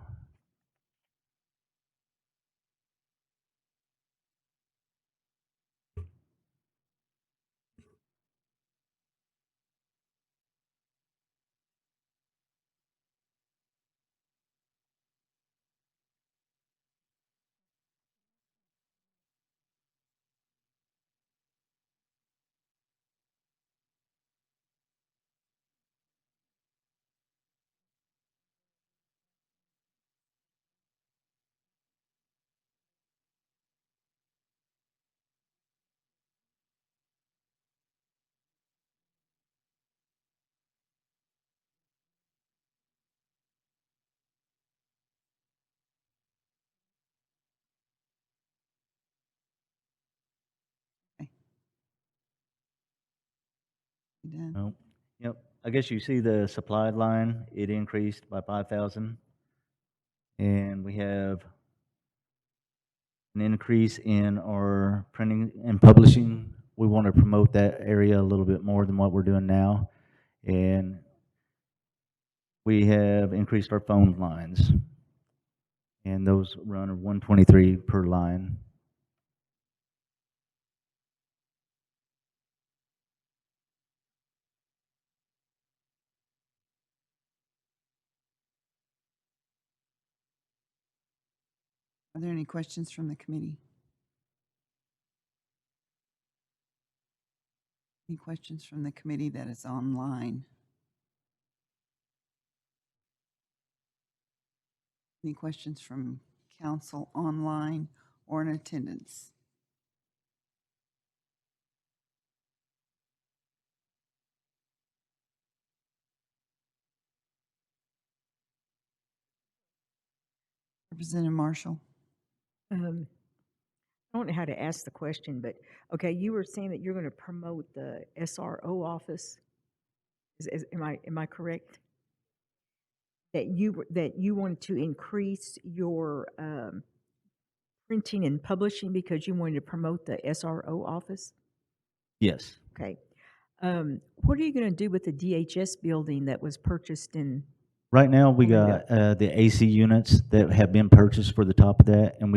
You done? No. Yep. I guess you see the supply line, it increased by 5,000. And we have an increase in our printing and publishing. We want to promote that area a little bit more than what we're doing now. And we have increased our phone lines. And those run at 123 per line. Are there any questions from the committee? Any questions from the committee that is online? Any questions from council online or in attendance? Representative Marshall? I don't know how to ask the question, but, okay, you were saying that you're going to promote the SRO office. Am I correct? That you wanted to increase your printing and publishing because you wanted to promote the SRO office? Yes. Okay. What are you going to do with the DHS building that was purchased in? Right now, we Orlando? got the AC units that have been purchased for the top of that, and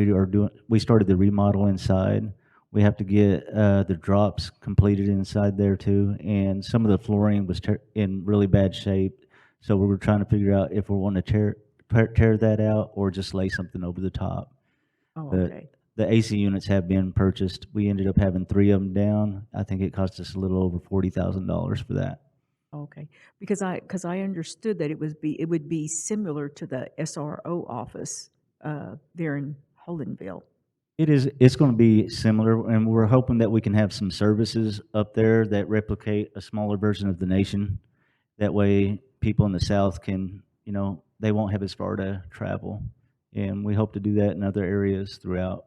we started the remodel inside. We have to get the drops completed inside there too, and some of the flooring was in really bad shape. So we were trying to figure out if we want to tear that out or just lay something over the top. Oh, But okay. the AC units have been purchased. We ended up having 3 of them down. I think it cost us a little over $40,000 for that. Okay, because I understood that it would be similar to the SRO office there in Holdenville. It's going to be similar, and we're hoping that we can have some services up there that replicate a smaller version of the nation. That way, people in the South can, they won't have as far to travel. And we hope to do that in other areas throughout.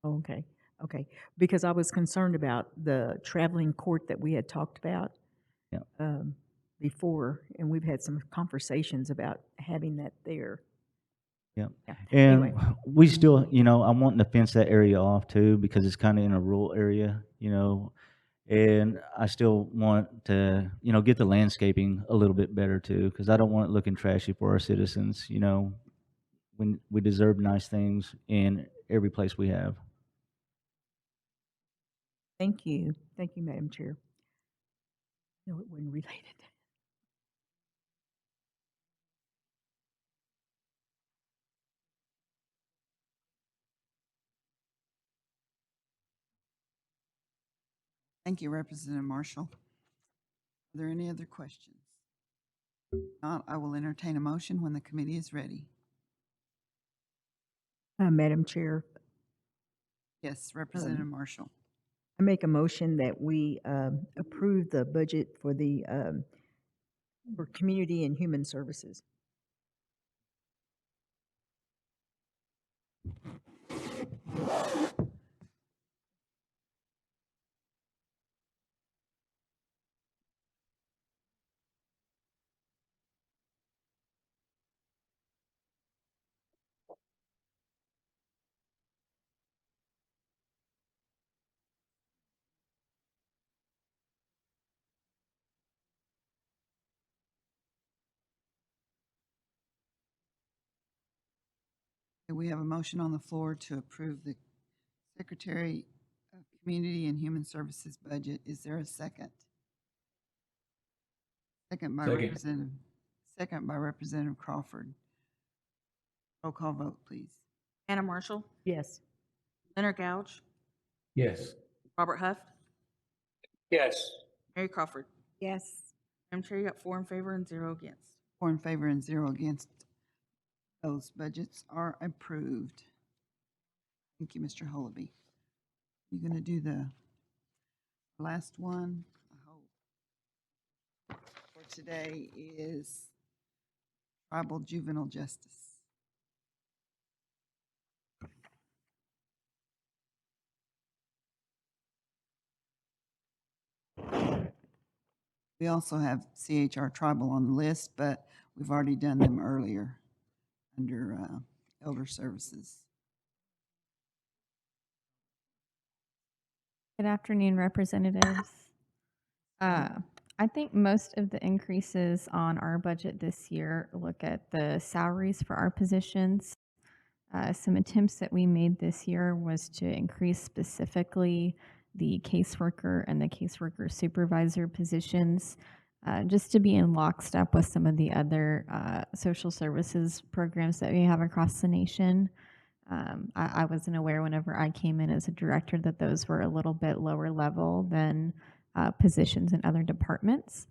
Okay, okay, because I was concerned about the traveling court that we had talked about before, and we've had some conversations about having that there. Yeah. Yeah. And Anyway. we still, I'm wanting to fence that area off too because it's kind of in a rural area, and I still want to, get the landscaping a little bit better too because I don't want it looking trashy for our citizens, when we deserve nice things in every place we have. Thank you, Madam Chair. No, it wasn't related. Thank you, Representative Marshall. Are there any other questions? If not, I will entertain a motion when the committee is ready. Madam Chair, Yes, Representative Marshall. I make a motion that we approve the budget for for Community and Human Services. We have a motion on the floor to approve the Secretary of Community and Human Services budget. Is there a second? Second by Representative Crawford. Roll call vote, please. Anna Marshall? Yes. Leonard Gouge? Yes. Robert Huff? Yes. Mary Crawford? Yes. Madam Chair, you got 4 in favor and 0 against. 4 in favor and 0 against. Those budgets are approved. Thank you, Mr. Hullaby. You're going to do the last one, I hope, for today is tribal juvenile justice. We also have CHR Tribal on the list, but we've already done them earlier under Elder Services. Good afternoon, representatives. I think most of the increases on our budget this year look at the salaries for our positions. Some attempts that we made this year was to increase specifically the caseworker and the caseworker supervisor positions, just to be in lockstep with some of the other social services programs that we have across the nation. I wasn't aware whenever I came in as a director that those were a little bit lower level than positions in other departments.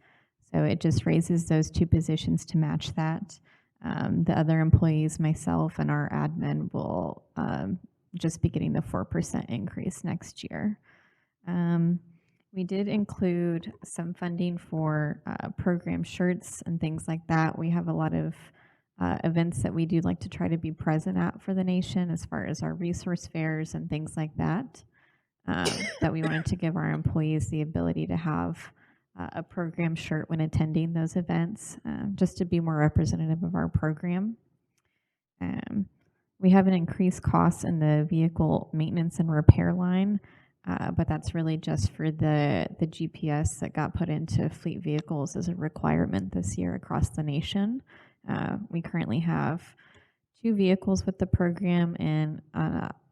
So it just raises those two positions to match that. The other employees, myself and our admin, will just be getting the 4% increase next year. We did include some funding for program shirts and things like that. We have a lot of events that we do like to try to be present at for the nation as far as our resource fairs and things like that, that we wanted to give our employees the ability to have a program shirt when attending those events, just to be more representative of our program. We have an increased cost in the vehicle maintenance and repair line, but that's really just for the GPS that got put into fleet vehicles as a requirement this year across the nation. We currently have 2 vehicles with the program and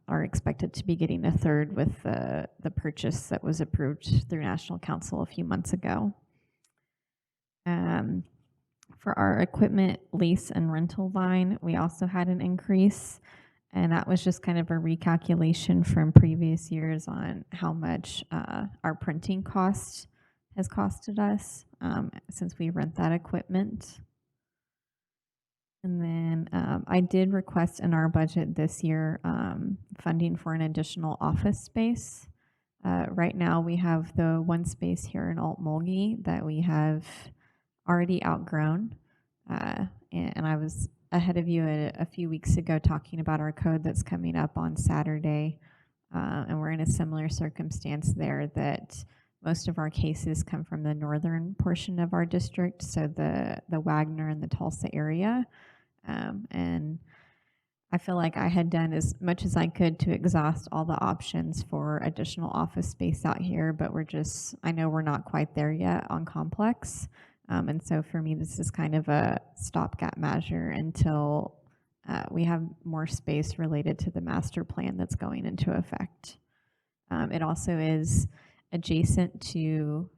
are expected to be getting a third with the purchase that was approved through National Council a few months ago. For our equipment lease and rental line, we also had an increase, and that was just kind of a recalculation from previous years on how much our printing cost has costed us since we rent that equipment. And then I did request in our budget this year funding for an additional office space. Right now we have the one space here in Alt-Mulgee that we have already outgrown. And I was ahead of you a few weeks ago talking about our code that's coming up on Saturday. And we're in a similar circumstance there that most of our cases come from the northern portion of our district, so the Wagner and the Tulsa area. And I feel like I had done as much as I could to exhaust all the options for additional office space out here, but I know we're not quite there yet on complex. And so for me, this is kind of a stopgap measure until we have more space related to the master plan that's going into effect. It also is adjacent to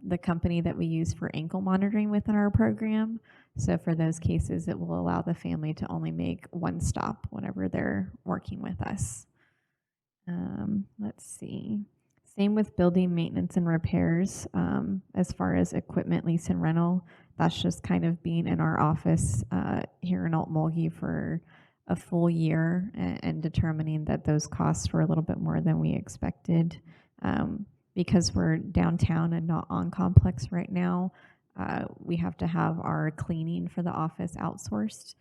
the company that we use for ankle monitoring within our program. So for those cases, it will allow the family to only make one stop whenever they're working with us. Let's see. Same with building maintenance and repairs. As far as equipment lease and rental, that's just kind of being in our office here in Alt-Mulgee for a full year and determining that those costs were a little bit more than we expected. Because we're downtown and not on complex right now, we have to have our cleaning for the office outsourced.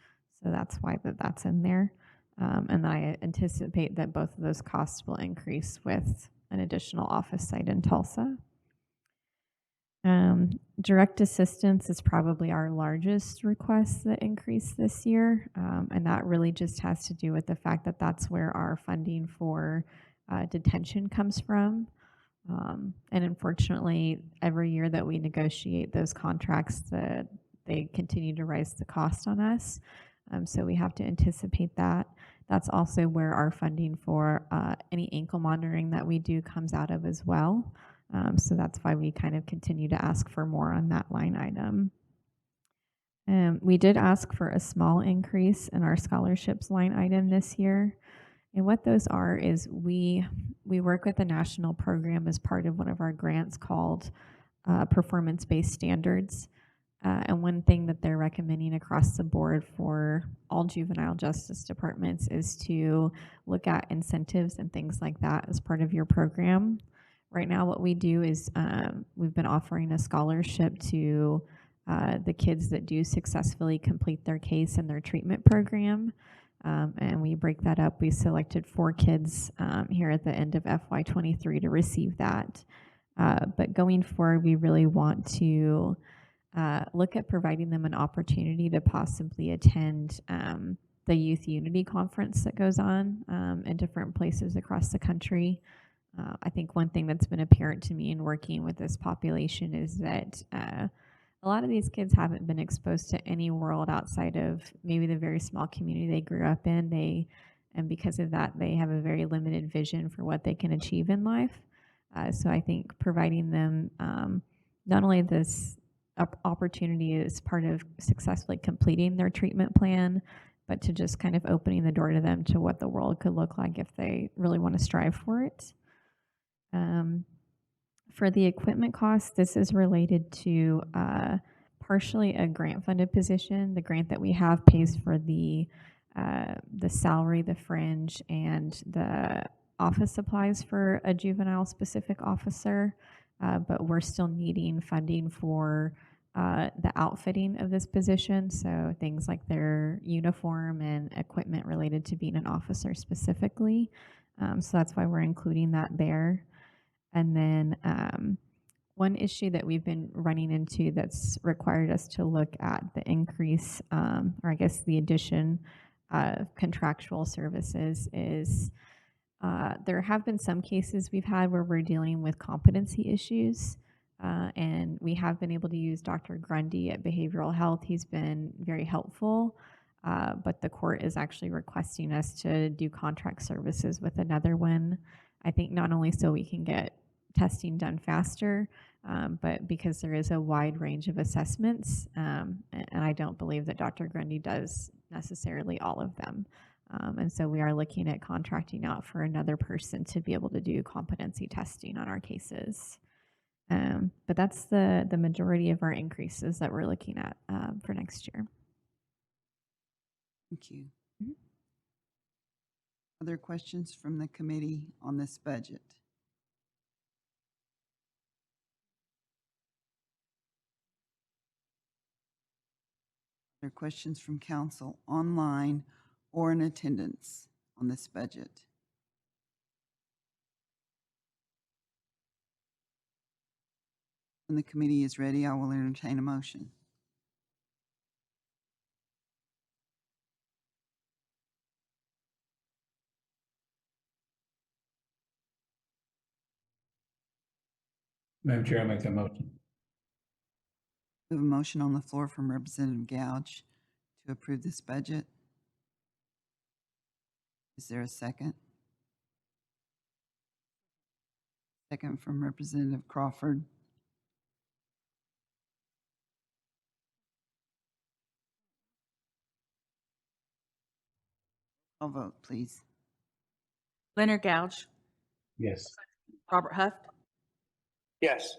So that's why that's in there. And I anticipate that both of those costs will increase with an additional office site in Tulsa. Direct assistance is probably our largest request that increased this year. And that really just has to do with the fact that that's where our funding for detention comes from. And unfortunately, every year that we negotiate those contracts, they continue to rise the cost on us. So we have to anticipate that. That's also where our funding for any ankle monitoring that we do comes out of as well. So that's why we kind of continue to ask for more on that line item. We did ask for a small increase in our scholarships line item this year. And what those are is we work with a national program as part of one of our grants called performance-based standards. And one thing that they're recommending across the board for all juvenile justice departments is to look at incentives and things like that as part of your program. Right now what we do is we've been offering a scholarship to the kids that do successfully complete their case in their treatment program. And we break that up. We selected 4 kids here at the end of FY23 to receive that. But going forward, we really want to look at providing them an opportunity to possibly attend the Youth Unity Conference that goes on in different places across the country. I think one thing that's been apparent to me in working with this population is that a lot of these kids haven't been exposed to any world outside of maybe the very small community they grew up in. And because of that, they have a very limited vision for what they can achieve in life. So I think providing them not only this opportunity as part of successfully completing their treatment plan, but to just kind of opening the door to them to what the world could look like if they really want to strive for it. For the equipment costs, this is related to partially a grant-funded position. The grant that we have pays for the salary, the fringe, and the office supplies for a juvenile-specific officer, but we're still needing funding for the outfitting of this position, so things like their uniform and equipment related to being an officer specifically. So that's why we're including that there. And then one issue that we've been running into that's required us to look at the increase, or I guess the addition of contractual services is there have been some cases we've had where we're dealing with competency issues, and we have been able to use Dr. Grundy at Behavioral Health. He's been very helpful, but the court is actually requesting us to do contract services with another one. I think not only so we can get testing done faster, but because there is a wide range of assessments, and I don't believe that Dr. Grundy does necessarily all of them. And so we are looking at contracting out for another person to be able to do competency testing on our cases. But that's the majority of our increases that we're looking at for next year. Thank you. Other questions from the committee on this budget? Other questions from council online or in attendance on this budget? When the committee is ready, I will entertain a motion. Madam Chair, I make that motion. We have a motion on the floor from Representative Gouge to approve this budget. Is there a second? Second from Representative Crawford. I'll vote, please. Leonard Gouge, Yes. Robert Huff, Yes.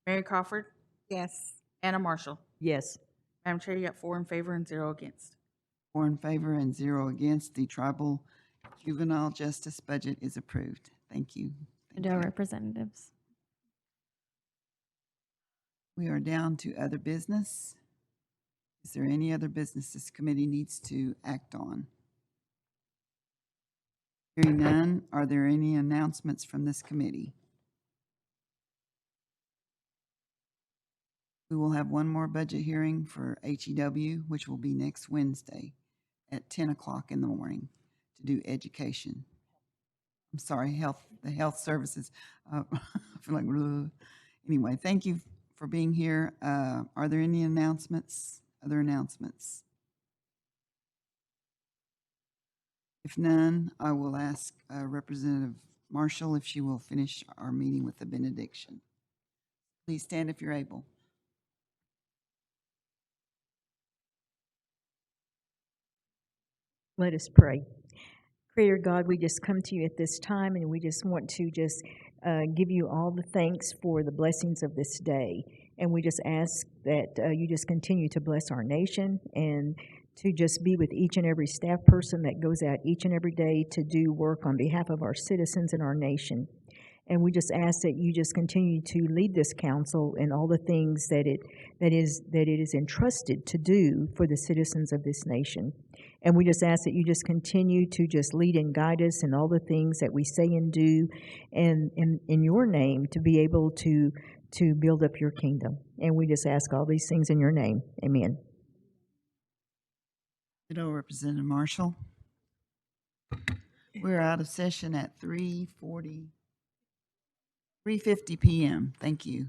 Mary Crawford, Yes. Anna Marshall. Yes. Madam Chair, you got 4 in favor and 0 against. 4 in favor and 0 against. The tribal juvenile justice budget is approved. Thank you. And our representatives. We are down to other business. Is there any other business this committee needs to act on? Hearing none, are there any announcements from this committee? We will have one more budget hearing for HEW, which will be next Wednesday at 10 o'clock in the morning to do education. I'm sorry, the health services. I feel like, ugh. Anyway, thank you for being here. Are there any announcements, other announcements? If none, I will ask Representative Marshall if she will finish our meeting with the benediction. Please stand if you're able. Let us pray. Creator God, we just come to you at this time, and we just want to just give you all the thanks for the blessings of this day. And we just ask that you just continue to bless our nation and to just be with each and every staff person that goes out each and every day to do work on behalf of our citizens and our nation. And we just ask that you just continue to lead this council in all the things that it is entrusted to do for the citizens of this nation. And we just ask that you just continue to just lead and guide us in all the things that we say and do, and in your name, to be able to build up your kingdom. And we just ask all these things in your name. Amen. Ditto, Representative Marshall. We're out of session at 3:50 p.m. Thank you.